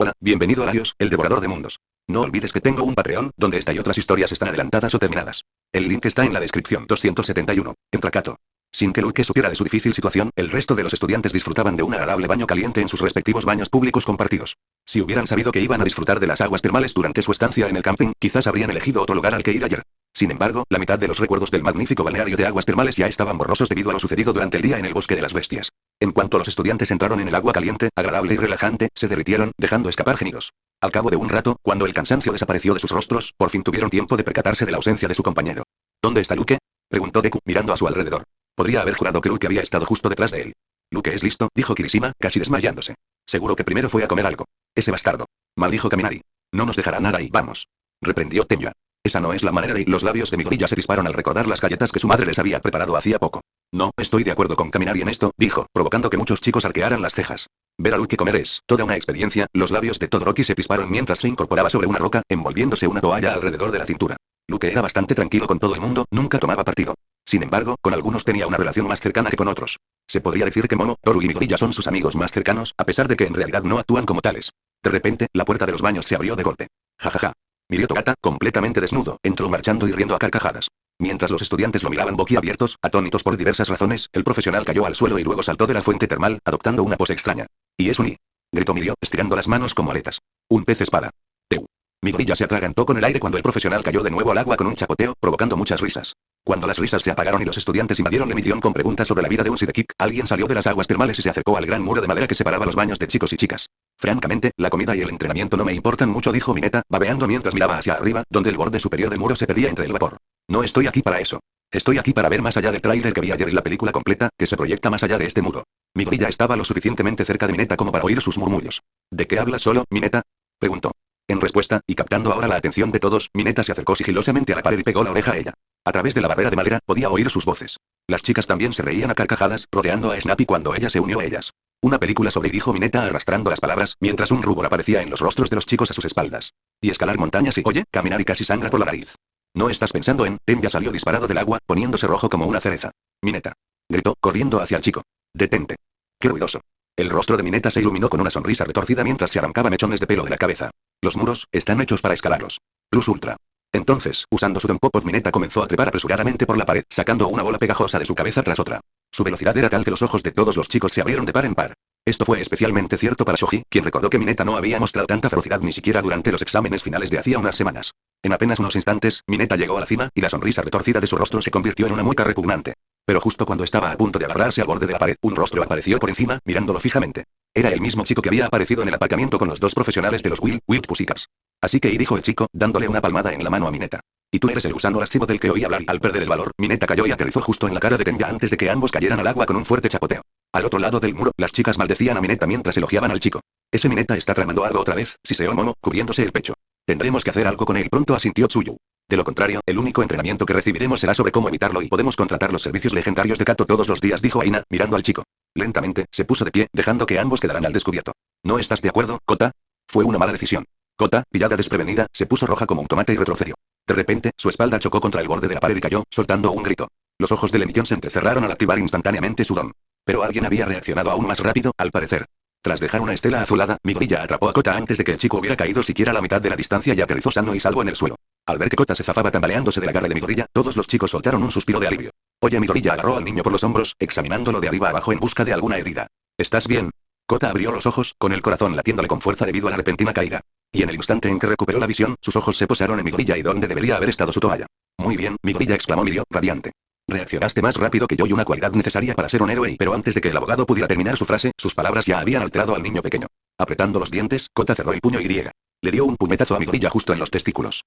Hola, bienvenido a Larios, el devorador de mundos. No olvides que tengo un Patreon, donde esta y otras historias están adelantadas o terminadas. El link está en la descripción. 271. Entra Kato. Sin que Luke supiera de su difícil situación, el resto de los estudiantes disfrutaban de un agradable baño caliente en sus respectivos baños públicos compartidos. Si hubieran sabido que iban a disfrutar de las aguas termales durante su estancia en el camping, quizás habrían elegido otro lugar al que ir ayer. Sin embargo, la mitad de los recuerdos del magnífico balneario de aguas termales ya estaban borrosos debido a lo sucedido durante el día en el bosque de las bestias. En cuanto los estudiantes entraron en el agua caliente, agradable y relajante, se derritieron, dejando escapar gemidos. Al cabo de un rato, cuando el cansancio desapareció de sus rostros, por fin tuvieron tiempo de percatarse de la ausencia de su compañero. ¿Dónde está Luke?, preguntó Deku, mirando a su alrededor. Podría haber jurado que Luke había estado justo detrás de él. Luke es listo, dijo Kirishima, casi desmayándose. Seguro que primero fue a comer algo. Ese bastardo. Maldijo Kaminari. No nos dejará nada y vamos. Reprendió Tenya. Esa no es la manera de ir. Los labios de Midoriya se crisparon al recordar las galletas que su madre les había preparado hacía poco. No, estoy de acuerdo con Kaminari en esto, dijo, provocando que muchos chicos arquearan las cejas. Ver a Luke comer es toda una experiencia. Los labios de Todoroki se crisparon mientras se incorporaba sobre una roca, envolviéndose una toalla alrededor de la cintura. Luke era bastante tranquilo con todo el mundo, nunca tomaba partido. Sin embargo, con algunos tenía una relación más cercana que con otros. Se podría decir que Momo, Toru y Midoriya son sus amigos más cercanos, a pesar de que en realidad no actúan como tales. De repente, la puerta de los baños se abrió de golpe. Jajaja. Mirio Togata, completamente desnudo, entró marchando y riendo a carcajadas. Mientras los estudiantes lo miraban boquiabiertos, atónitos por diversas razones, el profesional cayó al suelo y luego saltó de la fuente termal, adoptando una pose extraña. Y es un I. Gritó Mirio, estirando las manos como aletas. Un pez espada. Teu. Midoriya se atragantó con el aire cuando el profesional cayó de nuevo al agua con un chapoteo, provocando muchas risas. Cuando las risas se apagaron y los estudiantes invadieron la emisión con preguntas sobre la vida de un Sidekick, alguien salió de las aguas termales y se acercó al gran muro de madera que separaba los baños de chicos y chicas. Francamente, la comida y el entrenamiento no me importan mucho, dijo Mineta, babeando mientras miraba hacia arriba, donde el borde superior del muro se perdía entre el vapor. No estoy aquí para eso. Estoy aquí para ver más allá del tráiler que vi ayer y la película completa, que se proyecta más allá de este muro. Midoriya estaba lo suficientemente cerca de Mineta como para oír sus murmullos. ¿De qué hablas solo, Mineta?, preguntó. En respuesta, y captando ahora la atención de todos, Mineta se acercó sigilosamente a la pared y pegó la oreja a ella. A través de la barrera de madera, podía oír sus voces. Las chicas también se reían a carcajadas, rodeando a Snappy cuando ella se unió a ellas. Una película sobre, dijo Mineta arrastrando las palabras, mientras un rubor aparecía en los rostros de los chicos a sus espaldas. Y escalar montañas y, oye, caminar y casi sangra por la nariz. ¿No estás pensando en? Ten ya salió disparado del agua, poniéndose rojo como una cereza. Mineta. Gritó, corriendo hacia el chico. Detente. Qué ruidoso. El rostro de Mineta se iluminó con una sonrisa retorcida mientras se arrancaban mechones de pelo de la cabeza. Los muros están hechos para escalarlos. Luz ultra. Entonces, usando su Tenpopov, Mineta comenzó a trepar apresuradamente por la pared, sacando una bola pegajosa de su cabeza tras otra. Su velocidad era tal que los ojos de todos los chicos se abrieron de par en par. Esto fue especialmente cierto para Shoji, quien recordó que Mineta no había mostrado tanta ferocidad ni siquiera durante los exámenes finales de hacía unas semanas. En apenas unos instantes, Mineta llegó a la cima, y la sonrisa retorcida de su rostro se convirtió en una mueca repugnante. Pero justo cuando estaba a punto de agarrarse al borde de la pared, un rostro apareció por encima, mirándolo fijamente. Era el mismo chico que había aparecido en el aparcamiento con los dos profesionales de los Wild Pussycats. Así que, y dijo el chico, dándole una palmada en la mano a Mineta. Y tú eres el gusano lascivo del que oí hablar. Al perder el valor, Mineta cayó y aterrizó justo en la cara de Tenga antes de que ambos cayeran al agua con un fuerte chapoteo. Al otro lado del muro, las chicas maldecían a Mineta mientras elogiaban al chico. Ese Mineta está tramando algo otra vez, siseó Momo, cubriéndose el pecho. Tendremos que hacer algo con él pronto, asintió Tsuyu. De lo contrario, el único entrenamiento que recibiremos será sobre cómo evitarlo y podemos contratar los servicios legendarios de Kato todos los días, dijo Aina, mirando al chico. Lentamente, se puso de pie, dejando que ambos quedaran al descubierto. ¿No estás de acuerdo, Kota? Fue una mala decisión. Kota, pillada desprevenida, se puso roja como un tomate y retrocedió. De repente, su espalda chocó contra el borde de la pared y cayó, soltando un grito. Los ojos de Lemillón se entrecerraron al activar instantáneamente su don. Pero alguien había reaccionado aún más rápido, al parecer. Tras dejar una estela azulada, Midoriya atrapó a Kota antes de que el chico hubiera caído siquiera a la mitad de la distancia y aterrizó sano y salvo en el suelo. Al ver que Kota se zafaba tambaleándose del agarre de Midoriya, todos los chicos soltaron un suspiro de alivio. Oye, Midoriya agarró al niño por los hombros, examinándolo de arriba abajo en busca de alguna herida. ¿Estás bien? Kota abrió los ojos, con el corazón latiéndole con fuerza debido a la repentina caída. Y en el instante en que recuperó la visión, sus ojos se posaron en Midoriya y donde debería haber estado su toalla. Muy bien, Midoriya, exclamó Mirio, radiante. Reaccionaste más rápido que yo y una cualidad necesaria para ser un héroe, pero antes de que el abogado pudiera terminar su frase, sus palabras ya habían alterado al niño pequeño. Apretando los dientes, Kota cerró el puño y le dio un puñetazo a Midoriya justo en los testículos.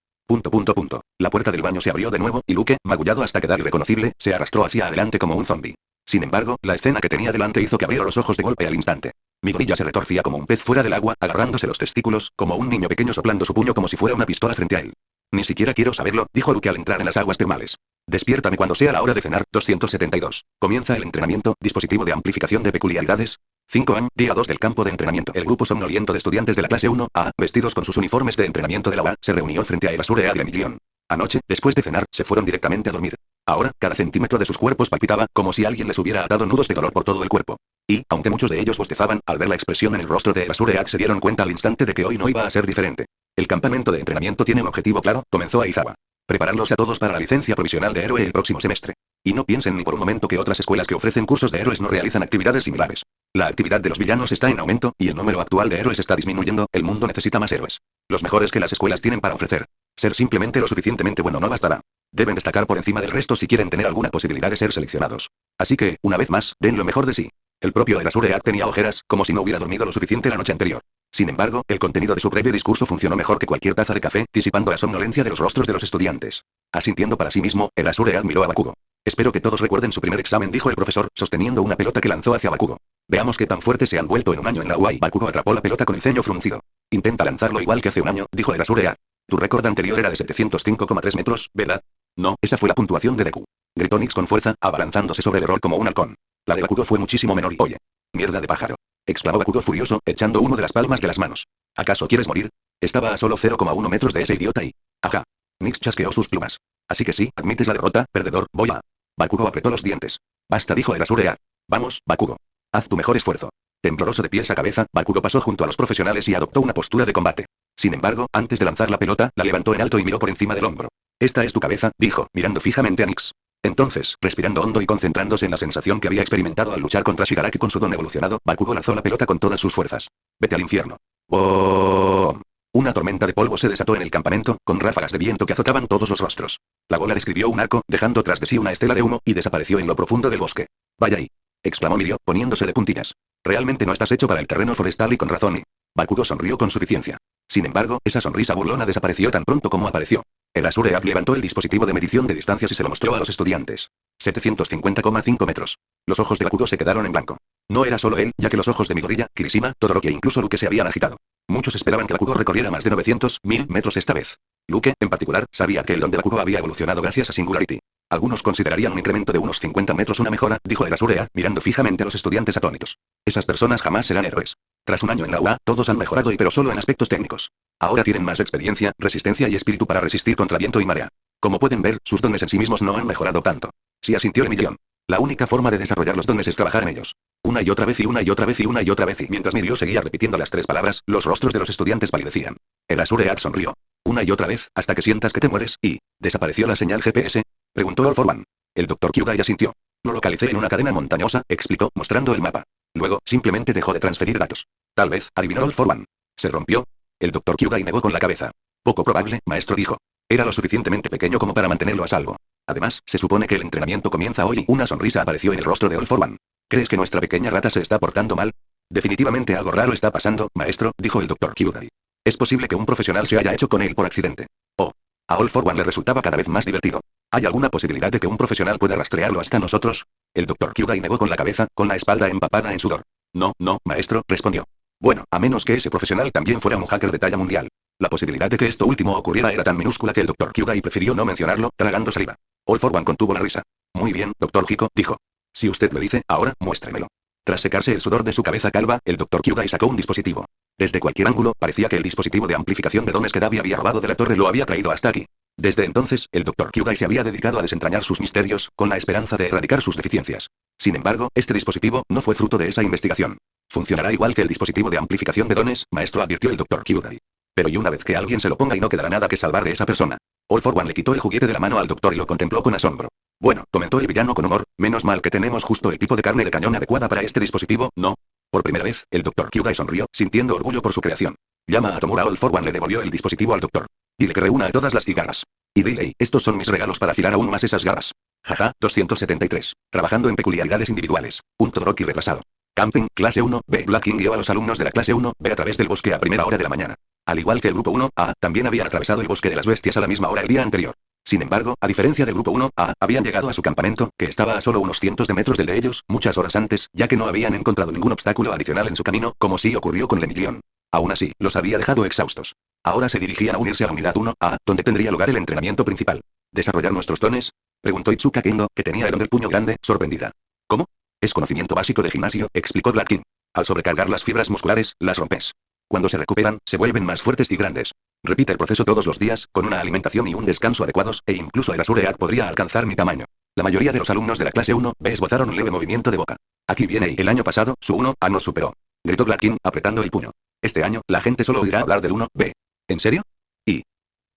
La puerta del baño se abrió de nuevo, y Luke, magullado hasta quedar irreconocible, se arrastró hacia adelante como un zombi. Sin embargo, la escena que tenía delante hizo que abriera los ojos de golpe al instante. Midoriya se retorcía como un pez fuera del agua, agarrándose los testículos, como un niño pequeño soplando su puño como si fuera una pistola frente a él. Ni siquiera quiero saberlo, dijo Luke al entrar en las aguas termales. Despiértame cuando sea la hora de cenar. 272. Comienza el entrenamiento, dispositivo de amplificación de peculiaridades. 5 AM, día 2 del campo de entrenamiento. El grupo somnoliento de estudiantes de la clase 1A, vestidos con sus uniformes de entrenamiento de la UA, se reunió frente a Evasure A de Emilion. Anoche, después de cenar, se fueron directamente a dormir. Ahora, cada centímetro de sus cuerpos palpitaba, como si alguien les hubiera atado nudos de dolor por todo el cuerpo. Y, aunque muchos de ellos bostezaban, al ver la expresión en el rostro de Erasureak se dieron cuenta al instante de que hoy no iba a ser diferente. El campamento de entrenamiento tiene un objetivo claro, comenzó Aizawa. Prepararlos a todos para la licencia provisional de héroe el próximo semestre. Y no piensen ni por un momento que otras escuelas que ofrecen cursos de héroes no realizan actividades similares. La actividad de los villanos está en aumento, y el número actual de héroes está disminuyendo, el mundo necesita más héroes. Los mejores que las escuelas tienen para ofrecer. Ser simplemente lo suficientemente bueno no bastará. Deben destacar por encima del resto si quieren tener alguna posibilidad de ser seleccionados. Así que, una vez más, den lo mejor de sí. El propio Erasureak tenía ojeras, como si no hubiera dormido lo suficiente la noche anterior. Sin embargo, el contenido de su breve discurso funcionó mejor que cualquier taza de café, disipando la somnolencia de los rostros de los estudiantes. Asintiendo para sí mismo, Erasureak miró a Bakugo. Espero que todos recuerden su primer examen, dijo el profesor, sosteniendo una pelota que lanzó hacia Bakugo. Veamos qué tan fuerte se han vuelto en un año en la UA. Bakugo atrapó la pelota con el ceño fruncido. Intenta lanzarlo igual que hace un año, dijo Erasureak. Tu récord anterior era de 705,3 metros, ¿verdad? No, esa fue la puntuación de Deku. Gritó Nix con fuerza, abalanzándose sobre el error como un halcón. La de Bakugo fue muchísimo menor y oye. Mierda de pájaro. Exclamó Bakugo furioso, echando uno de las palmas de las manos. ¿Acaso quieres morir? Estaba a solo 0,1 metros de ese idiota y... Ajá. Nix chasqueó sus plumas. Así que sí, admites la derrota, perdedor, voy a... Bakugo apretó los dientes. Basta, dijo Erasureak. Vamos, Bakugo. Haz tu mejor esfuerzo. Tembloroso de pies a cabeza, Bakugo pasó junto a los profesionales y adoptó una postura de combate. Sin embargo, antes de lanzar la pelota, la levantó en alto y miró por encima del hombro. Esta es tu cabeza, dijo, mirando fijamente a Nix. Entonces, respirando hondo y concentrándose en la sensación que había experimentado al luchar contra Shigaraki con su don evolucionado, Bakugo lanzó la pelota con todas sus fuerzas. Vete al infierno. ¡Boom! Una tormenta de polvo se desató en el campamento, con ráfagas de viento que azotaban todos los rostros. La bola describió un arco, dejando tras de sí una estela de humo, y desapareció en lo profundo del bosque. Vaya ahí, exclamó Mirio, poniéndose de puntillas. Realmente no estás hecho para el terreno forestal y con razón y... Bakugo sonrió con suficiencia. Sin embargo, esa sonrisa burlona desapareció tan pronto como apareció. Erasureak levantó el dispositivo de medición de distancias y se lo mostró a los estudiantes. 750,5 metros. Los ojos de Bakugo se quedaron en blanco. No era solo él, ya que los ojos de Midoriya, Kirishima, Todoroki e incluso Luke se habían agitado. Muchos esperaban que Bakugo recorriera más de 900.000 metros esta vez. Luke, en particular, sabía que el don de Bakugo había evolucionado gracias a Singularity. Algunos considerarían un incremento de unos 50 metros una mejora, dijo Erasureak, mirando fijamente a los estudiantes atónitos. Esas personas jamás serán héroes. Tras un año en la UA, todos han mejorado pero solo en aspectos técnicos. Ahora tienen más experiencia, resistencia y espíritu para resistir contra viento y marea. Como pueden ver, sus dones en sí mismos no han mejorado tanto. Sí, asintió Emilion. La única forma de desarrollar los dones es trabajar en ellos. Una y otra vez y una y otra vez y una y otra vez y mientras Mirio seguía repitiendo las tres palabras, los rostros de los estudiantes palidecían. Erasureak sonrió. Una y otra vez, hasta que sientas que te mueres, y... ¿desapareció la señal GPS? Preguntó All for One. El Dr. Kyugai asintió. Lo localicé en una cadena montañosa, explicó, mostrando el mapa. Luego, simplemente dejó de transferir datos. Tal vez, adivinó All for One. ¿Se rompió? El Dr. Kyugai negó con la cabeza. Poco probable, maestro, dijo. Era lo suficientemente pequeño como para mantenerlo a salvo. Además, se supone que el entrenamiento comienza hoy y una sonrisa apareció en el rostro de All for One. ¿Crees que nuestra pequeña rata se está portando mal? Definitivamente algo raro está pasando, maestro, dijo el Dr. Kyugai. Es posible que un profesional se haya hecho con él por accidente. Oh. A All for One le resultaba cada vez más divertido. ¿Hay alguna posibilidad de que un profesional pueda rastrearlo hasta nosotros? El Dr. Kyugai negó con la cabeza, con la espalda empapada en sudor. No, maestro, respondió. Bueno, a menos que ese profesional también fuera un hacker de talla mundial. La posibilidad de que esto último ocurriera era tan minúscula que el Dr. Kyugai prefirió no mencionarlo, tragando saliva. All for One contuvo la risa. Muy bien, Dr. Hiko, dijo. Si usted lo dice, ahora, muéstremelo. Tras secarse el sudor de su cabeza calva, el Dr. Kyugai sacó un dispositivo. Desde cualquier ángulo, parecía que el dispositivo de amplificación de dones que Davi había robado de la torre lo había traído hasta aquí. Desde entonces, el Dr. Kyugai se había dedicado a desentrañar sus misterios, con la esperanza de erradicar sus deficiencias. Sin embargo, este dispositivo no fue fruto de esa investigación. Funcionará igual que el dispositivo de amplificación de dones, maestro, advirtió el Dr. Kyugai. Pero y una vez que alguien se lo ponga y no quedará nada que salvar de esa persona. All for One le quitó el juguete de la mano al doctor y lo contempló con asombro. Bueno, comentó el villano con humor, menos mal que tenemos justo el tipo de carne de cañón adecuada para este dispositivo, ¿no? Por primera vez, el Dr. Kyugai sonrió, sintiendo orgullo por su creación. Llama a Tomura. All for One le devolvió el dispositivo al doctor. Dile que reúna a todas las garras. Y dile, estos son mis regalos para afilar aún más esas garras. Jaja, 273. Trabajando en peculiaridades individuales. Un Todoroki retrasado. Camping, clase 1B. Blacking guió a los alumnos de la clase 1B a través del bosque a primera hora de la mañana. Al igual que el grupo 1A, también habían atravesado el bosque de las bestias a la misma hora el día anterior. Sin embargo, a diferencia del grupo 1A, habían llegado a su campamento, que estaba a solo unos cientos de metros del de ellos, muchas horas antes, ya que no habían encontrado ningún obstáculo adicional en su camino, como sí ocurrió con Lemillion. Aún así, los había dejado exhaustos. Ahora se dirigían a unirse a la unidad 1A, donde tendría lugar el entrenamiento principal. ¿Desarrollar nuestros dones? Preguntó Itsuka Kendo, que tenía el don del puño grande, sorprendida. ¿Cómo? Es conocimiento básico de gimnasio, explicó Black King. Al sobrecargar las fibras musculares, las rompes. Cuando se recuperan, se vuelven más fuertes y grandes. Repite el proceso todos los días, con una alimentación y un descanso adecuados, e incluso Erasureak podría alcanzar mi tamaño. La mayoría de los alumnos de la clase 1B esbozaron un leve movimiento de boca. Aquí viene y el año pasado, su 1A nos superó. Gritó Gladkin, apretando el puño. Este año, la gente solo oirá hablar del 1B. ¿En serio? ¿Y?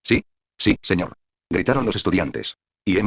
Sí. Sí, señor. Gritaron los estudiantes. Y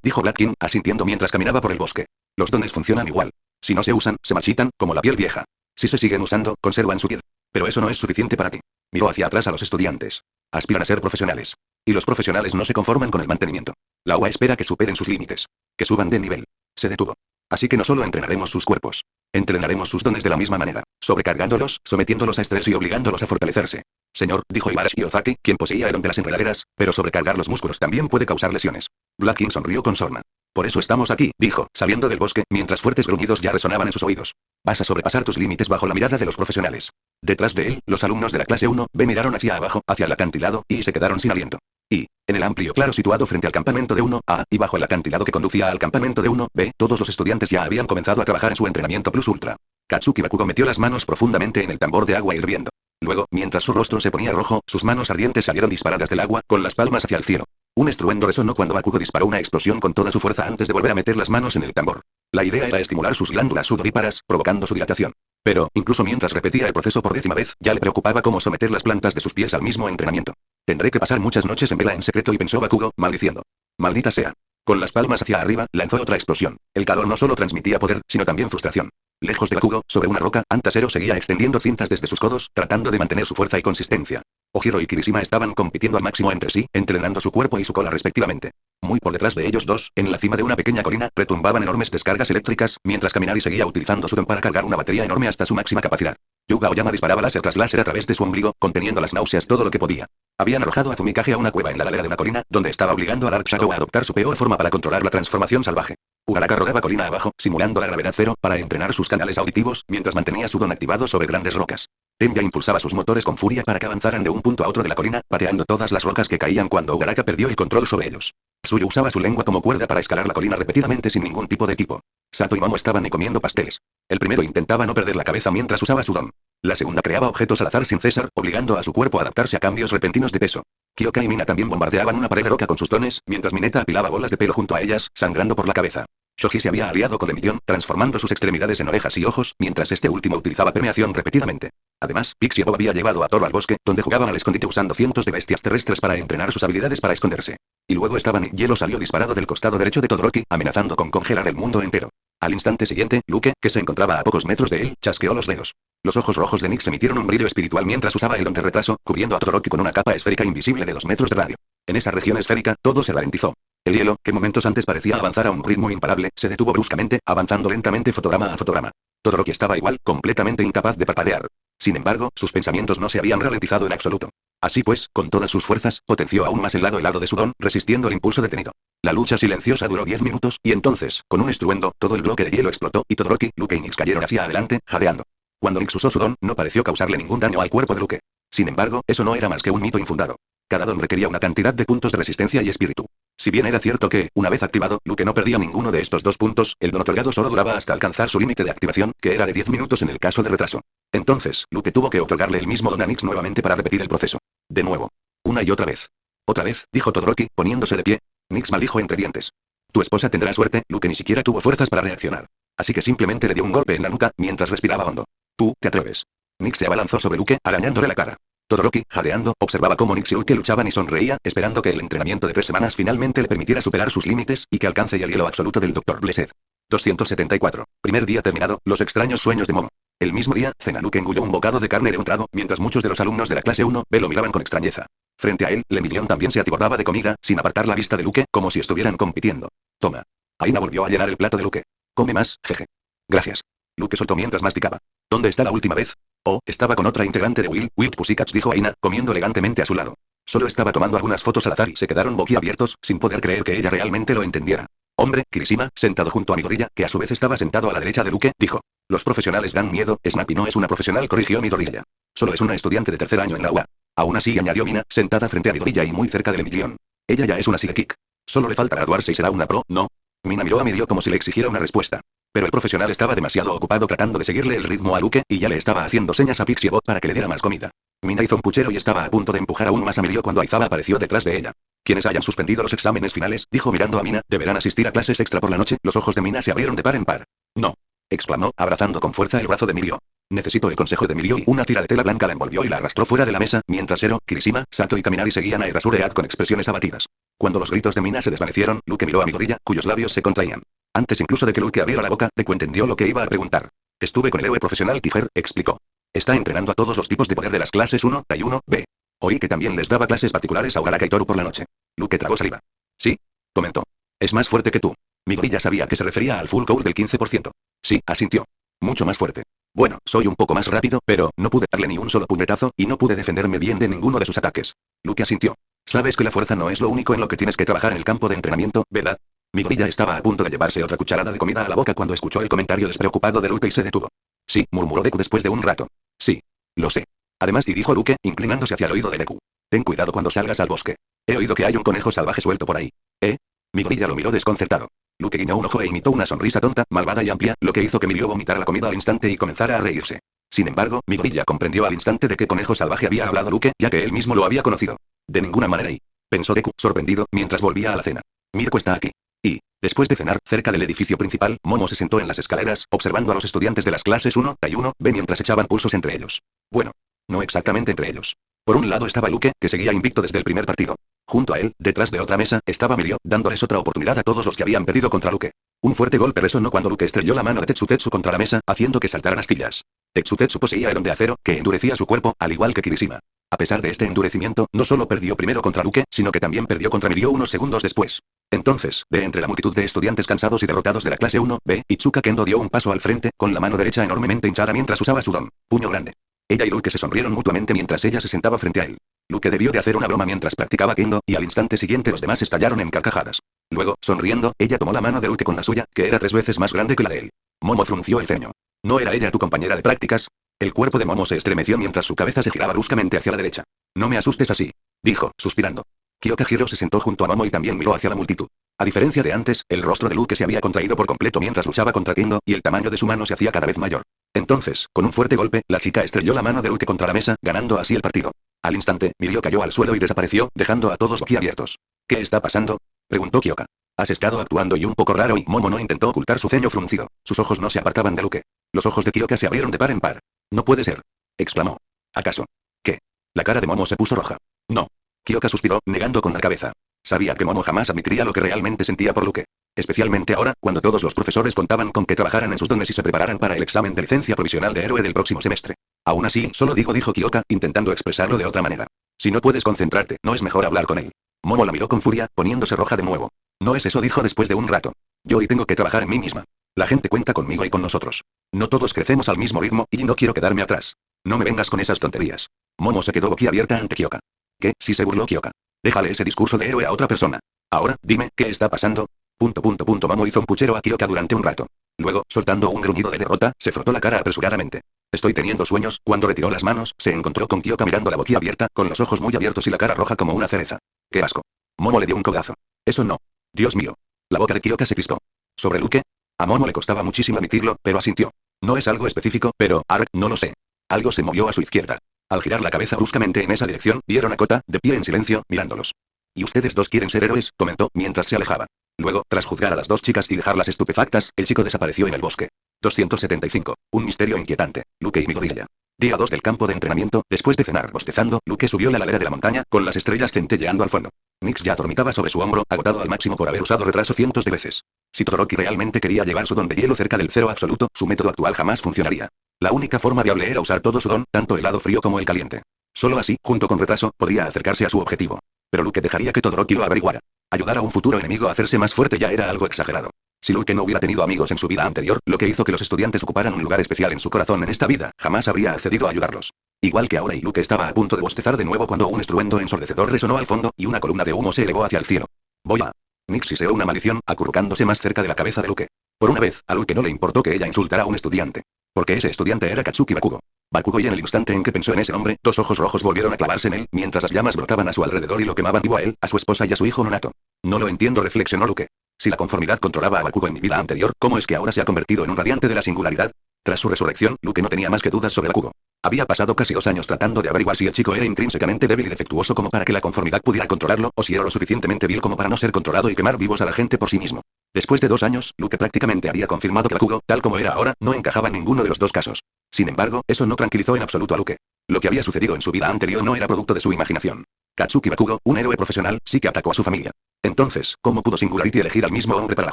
dijo Gladkin, asintiendo mientras caminaba por el bosque. Los dones funcionan igual. Si no se usan, se marchitan, como la piel vieja. Si se siguen usando, conservan su piel. Pero eso no es suficiente para ti. Miró hacia atrás a los estudiantes. Aspiran a ser profesionales. Y los profesionales no se conforman con el mantenimiento. La UA espera que superen sus límites. Que suban de nivel. Se detuvo. Así que no solo entrenaremos sus cuerpos. Entrenaremos sus dones de la misma manera, sobrecargándolos, sometiéndolos a estrés y obligándolos a fortalecerse. Señor, dijo Ibarashi Ozaki, quien poseía el don de las enredaderas, pero sobrecargar los músculos también puede causar lesiones. Gladkin sonrió con sorna. Por eso estamos aquí, dijo, saliendo del bosque, mientras fuertes gruñidos ya resonaban en sus oídos. Vas a sobrepasar tus límites bajo la mirada de los profesionales. Detrás de él, los alumnos de la clase 1B miraron hacia abajo, hacia el acantilado, y se quedaron sin aliento. Y, en el amplio claro situado frente al campamento de 1A, y bajo el acantilado que conducía al campamento de 1B, todos los estudiantes ya habían comenzado a trabajar en su entrenamiento plus ultra. Katsuki Bakugo metió las manos profundamente en el tambor de agua hirviendo. Luego, mientras su rostro se ponía rojo, sus manos ardientes salieron disparadas del agua, con las palmas hacia el cielo. Un estruendo resonó cuando Bakugo disparó una explosión con toda su fuerza antes de volver a meter las manos en el tambor. La idea era estimular sus glándulas sudoríparas, provocando su dilatación. Pero, incluso mientras repetía el proceso por 10ª vez, ya le preocupaba cómo someter las plantas de sus pies al mismo entrenamiento. Tendré que pasar muchas noches en vela en secreto, y pensó Bakugo, maldiciendo. Maldita sea. Con las palmas hacia arriba, lanzó otra explosión. El calor no solo transmitía poder, sino también frustración. Lejos de Bakugo, sobre una roca, Antasero seguía extendiendo cintas desde sus codos, tratando de mantener su fuerza y consistencia. Ojiro y Kirishima estaban compitiendo al máximo entre sí, entrenando su cuerpo y su cola respectivamente. Muy por detrás de ellos dos, en la cima de una pequeña colina, retumbaban enormes descargas eléctricas, mientras Kaminari seguía utilizando su don para cargar una batería enorme hasta su máxima capacidad. Yuga Oyama disparaba láser tras láser a través de su ombligo, conteniendo las náuseas todo lo que podía. Habían arrojado a Fumikage a una cueva en la ladera de una colina, donde estaba obligando a Dark Shadow a adoptar su peor forma para controlar la transformación salvaje. Uraraka rodaba colina abajo, simulando la gravedad cero, para entrenar sus canales auditivos, mientras mantenía su don activado sobre grandes rocas. Tenya impulsaba sus motores con furia para que avanzaran de un punto a otro de la colina, pateando todas las rocas que caían cuando Uraraka perdió el control sobre ellos. Tsuyu usaba su lengua como cuerda para escalar la colina repetidamente sin ningún tipo de equipo. Sato y Momo estaban comiendo pasteles. El primero intentaba no perder la cabeza mientras usaba su don. La segunda creaba objetos al azar sin cesar, obligando a su cuerpo a adaptarse a cambios repentinos de peso. Kyoka y Mina también bombardeaban una pared de roca con sus dones, mientras Mineta apilaba bolas de pelo junto a ellas, sangrando por la cabeza. Shoji se había aliado con Lemillion, transformando sus extremidades en orejas y ojos, mientras este último utilizaba permeación repetidamente. Además, Pixie Bob había llevado a Toro al bosque, donde jugaban al escondite usando cientos de bestias terrestres para entrenar sus habilidades para esconderse. Y luego estaban Hielo salió disparado del costado derecho de Todoroki, amenazando con congelar el mundo entero. Al instante siguiente, Luke, que se encontraba a pocos metros de él, chasqueó los dedos. Los ojos rojos de Nix emitieron un brillo espiritual mientras usaba el don de retraso, cubriendo a Todoroki con una capa esférica invisible de 2 metros de radio. En esa región esférica, todo se ralentizó. El hielo, que momentos antes parecía avanzar a un ritmo imparable, se detuvo bruscamente, avanzando lentamente fotograma a fotograma. Todoroki estaba igual, completamente incapaz de parpadear. Sin embargo, sus pensamientos no se habían ralentizado en absoluto. Así pues, con todas sus fuerzas, potenció aún más el lado helado de su don, resistiendo el impulso detenido. La lucha silenciosa duró 10 minutos, y entonces, con un estruendo, todo el bloque de hielo explotó, y Todoroki, Luke y Nix cayeron hacia adelante, jadeando. Cuando Nix usó su don, no pareció causarle ningún daño al cuerpo de Luke. Sin embargo, eso no era más que un mito infundado. Cada don requería una cantidad de puntos de resistencia y espíritu. Si bien era cierto que, una vez activado, Luke no perdía ninguno de estos 2 puntos, el don otorgado solo duraba hasta alcanzar su límite de activación, que era de 10 minutos en el caso de retraso. Entonces, Luke tuvo que otorgarle el mismo don a Nix nuevamente para repetir el proceso. De nuevo. Una y otra vez. Otra vez, dijo Todoroki, poniéndose de pie. Nix maldijo entre dientes. Tu esposa tendrá suerte. Luke ni siquiera tuvo fuerzas para reaccionar. Así que simplemente le dio un golpe en la nuca, mientras respiraba hondo. Tú, te atreves. Nix se abalanzó sobre Luke, arañándole la cara. Todoroki, jadeando, observaba cómo Nix y Luke luchaban y sonreía, esperando que el entrenamiento de 3 semanas finalmente le permitiera superar sus límites, y que alcance el hielo absoluto del Dr. Blessed. 274. Primer día terminado, los extraños sueños de Momo. El mismo día, cena. Luke engulló un bocado de carne de un trago, mientras muchos de los alumnos de la clase 1B lo miraban con extrañeza. Frente a él, Lemillion también se atiborraba de comida, sin apartar la vista de Luke, como si estuvieran compitiendo. Toma. Aina volvió a llenar el plato de Luke. Come más, jeje. Gracias. Luke soltó mientras masticaba. ¿Dónde está la última vez? Oh, estaba con otra integrante de Wild Pussycats, dijo Aina, comiendo elegantemente a su lado. Solo estaba tomando algunas fotos al azar y se quedaron boquiabiertos, sin poder creer que ella realmente lo entendiera. Hombre, Kirishima, sentado junto a Midoriya, que a su vez estaba sentado a la derecha de Luke, dijo. Los profesionales dan miedo. Snappy no es una profesional, corrigió Midoriya. Solo es una estudiante de tercer año en la UA. Aún así, añadió Mina, sentada frente a Midoriya y muy cerca de Lemillion. Ella ya es una Shigekik. Solo le falta graduarse y será una pro, ¿no? Mina miró a Midio como si le exigiera una respuesta. Pero el profesional estaba demasiado ocupado tratando de seguirle el ritmo a Luke, y ya le estaba haciendo señas a Pixie Bot para que le diera más comida. Mina hizo un puchero y estaba a punto de empujar aún más a Midio cuando Aizawa apareció detrás de ella. Quienes hayan suspendido los exámenes finales, dijo mirando a Mina, deberán asistir a clases extra por la noche. Los ojos de Mina se abrieron de par en par. No. Exclamó, abrazando con fuerza el brazo de Mirio. Necesito el consejo de Mirio y una tira de tela blanca la envolvió y la arrastró fuera de la mesa, mientras Ero, Kirishima, Sato y Kaminari seguían a Erasure con expresiones abatidas. Cuando los gritos de Mina se desvanecieron, Luke miró a Midoriya, cuyos labios se contraían. Antes incluso de que Luke abriera la boca, Deku entendió lo que iba a preguntar. Estuve con el héroe profesional Tiger, explicó. Está entrenando a todos los tipos de poder de las clases 1 y 1B. Oí que también les daba clases particulares a Uraraka y Toru por la noche. Luke tragó saliva. Sí, comentó. Es más fuerte que tú. Midoriya sabía que se refería al full cover del 15%. Sí, asintió. Mucho más fuerte. Bueno, soy un poco más rápido, pero no pude darle ni un solo puñetazo y no pude defenderme bien de ninguno de sus ataques. Luke asintió. Sabes que la fuerza no es lo único en lo que tienes que trabajar en el campo de entrenamiento, ¿verdad? Midoriya estaba a punto de llevarse otra cucharada de comida a la boca cuando escuchó el comentario despreocupado de Luke y se detuvo. Sí, murmuró Deku después de un rato. Sí. Lo sé. Además, y dijo Luke, inclinándose hacia el oído de Deku. Ten cuidado cuando salgas al bosque. He oído que hay un conejo salvaje suelto por ahí. ¿Eh? Midoriya lo miró desconcertado. Luke guiñó un ojo e imitó una sonrisa tonta, malvada y amplia, lo que hizo que Mirio vomitara la comida al instante y comenzara a reírse. Sin embargo, Midoriya comprendió al instante de qué conejo salvaje había hablado Luke, ya que él mismo lo había conocido. De ninguna manera pensó Deku, sorprendido, mientras volvía a la cena. Mirko está aquí. Y, después de cenar, cerca del edificio principal, Momo se sentó en las escaleras, observando a los estudiantes de las clases 1 y 1B mientras echaban pulsos entre ellos. Bueno, no exactamente entre ellos. Por un lado estaba Luke, que seguía invicto desde el primer partido. Junto a él, detrás de otra mesa, estaba Mirio, dándoles otra oportunidad a todos los que habían perdido contra Luke. Un fuerte golpe resonó cuando Luke estrelló la mano de Tetsutetsu contra la mesa, haciendo que saltaran astillas. Tetsutetsu poseía el don de acero, que endurecía su cuerpo, al igual que Kirishima. A pesar de este endurecimiento, no solo perdió primero contra Luke, sino que también perdió contra Mirio unos segundos después. Entonces, de entre la multitud de estudiantes cansados y derrotados de la clase 1B, Ichuka Kendo dio un paso al frente, con la mano derecha enormemente hinchada mientras usaba su don, puño grande. Ella y Luke se sonrieron mutuamente mientras ella se sentaba frente a él. Luke debió de hacer una broma mientras practicaba Kendo, y al instante siguiente los demás estallaron en carcajadas. Luego, sonriendo, ella tomó la mano de Luke con la suya, que era 3 veces más grande que la de él. Momo frunció el ceño. ¿No era ella tu compañera de prácticas? El cuerpo de Momo se estremeció mientras su cabeza se giraba bruscamente hacia la derecha. No me asustes así, dijo, suspirando. Kyoka Hiro se sentó junto a Momo y también miró hacia la multitud. A diferencia de antes, el rostro de Luke se había contraído por completo mientras luchaba contra Kendo, y el tamaño de su mano se hacía cada vez mayor. Entonces, con un fuerte golpe, la chica estrelló la mano de Luke contra la mesa, ganando así el partido. Al instante, Mirio cayó al suelo y desapareció, dejando a todos boquiabiertos. ¿Qué está pasando?, preguntó Kyoka. Has estado actuando y un poco raro y Momo no intentó ocultar su ceño fruncido. Sus ojos no se apartaban de Luke. Los ojos de Kyoka se abrieron de par en par. No puede ser, exclamó. ¿Acaso? ¿Qué? La cara de Momo se puso roja. No. Kyoka suspiró, negando con la cabeza. Sabía que Momo jamás admitiría lo que realmente sentía por Luke. Especialmente ahora, cuando todos los profesores contaban con que trabajaran en sus dones y se prepararan para el examen de licencia provisional de héroe del próximo semestre. Aún así, solo dijo Kyoka, intentando expresarlo de otra manera. Si no puedes concentrarte, ¿no es mejor hablar con él? Momo la miró con furia, poniéndose roja de nuevo. No es eso, dijo después de un rato. Yo hoy tengo que trabajar en mí misma. La gente cuenta conmigo y con nosotros. No todos crecemos al mismo ritmo, y no quiero quedarme atrás. No me vengas con esas tonterías. Momo se quedó boquiabierta ante Kyoka. ¿Qué? Sí, se burló Kyoka. Déjale ese discurso de héroe a otra persona. Ahora, dime, ¿qué está pasando? Momo hizo un puchero a Kyoka durante un rato. Luego, soltando un gruñido de derrota, se frotó la cara apresuradamente. Estoy teniendo sueños. Cuando retiró las manos, se encontró con Kyoka mirándola boquiabierta, con los ojos muy abiertos y la cara roja como una cereza. ¡Qué asco! Momo le dio un codazo. Eso no. Dios mío. La boca de Kyoka se crispó. ¿Sobre Luke? A Momo le costaba muchísimo admitirlo, pero asintió. No es algo específico, pero, no lo sé. Algo se movió a su izquierda. Al girar la cabeza bruscamente en esa dirección, vieron a Kota, de pie en silencio, mirándolos. Y ustedes dos quieren ser héroes, comentó, mientras se alejaba. Luego, tras juzgar a las dos chicas y dejarlas estupefactas, el chico desapareció en el bosque. 275. Un misterio inquietante. Luke y Midoriya. Día 2 del campo de entrenamiento. Después de cenar bostezando, Luke subió la ladera de la montaña, con las estrellas centelleando al fondo. Nix ya dormitaba sobre su hombro, agotado al máximo por haber usado retraso cientos de veces. Si Todoroki realmente quería llevar su don de hielo cerca del cero absoluto, su método actual jamás funcionaría. La única forma viable era usar todo su don, tanto el lado frío como el caliente. Solo así, junto con retraso, podría acercarse a su objetivo. Pero Luke dejaría que Todoroki lo averiguara. Ayudar a un futuro enemigo a hacerse más fuerte ya era algo exagerado. Si Luke no hubiera tenido amigos en su vida anterior, lo que hizo que los estudiantes ocuparan un lugar especial en su corazón en esta vida, jamás habría accedido a ayudarlos. Igual que ahora, y Luke estaba a punto de bostezar de nuevo cuando un estruendo ensordecedor resonó al fondo, y una columna de humo se elevó hacia el cielo. Voy a... Nix siseó una maldición, acurrucándose más cerca de la cabeza de Luke. Por una vez, a Luke no le importó que ella insultara a un estudiante. Porque ese estudiante era Katsuki Bakugo. Bakugo, y en el instante en que pensó en ese nombre, dos ojos rojos volvieron a clavarse en él, mientras las llamas brotaban a su alrededor y lo quemaban vivo a él, a su esposa y a su hijo Nonato. No lo entiendo, reflexionó Luke. Si la conformidad controlaba a Bakugo en mi vida anterior, ¿cómo es que ahora se ha convertido en un radiante de la singularidad? Tras su resurrección, Luke no tenía más que dudas sobre Bakugo. Había pasado casi 2 años tratando de averiguar si el chico era intrínsecamente débil y defectuoso como para que la conformidad pudiera controlarlo, o si era lo suficientemente vil como para no ser controlado y quemar vivos a la gente por sí mismo. Después de 2 años, Luke prácticamente había confirmado que Bakugo, tal como era ahora, no encajaba en ninguno de los dos casos. Sin embargo, eso no tranquilizó en absoluto a Luke. Lo que había sucedido en su vida anterior no era producto de su imaginación. Katsuki Bakugo, un héroe profesional, sí que atacó a su familia. Entonces, ¿cómo pudo Singularity elegir al mismo hombre para la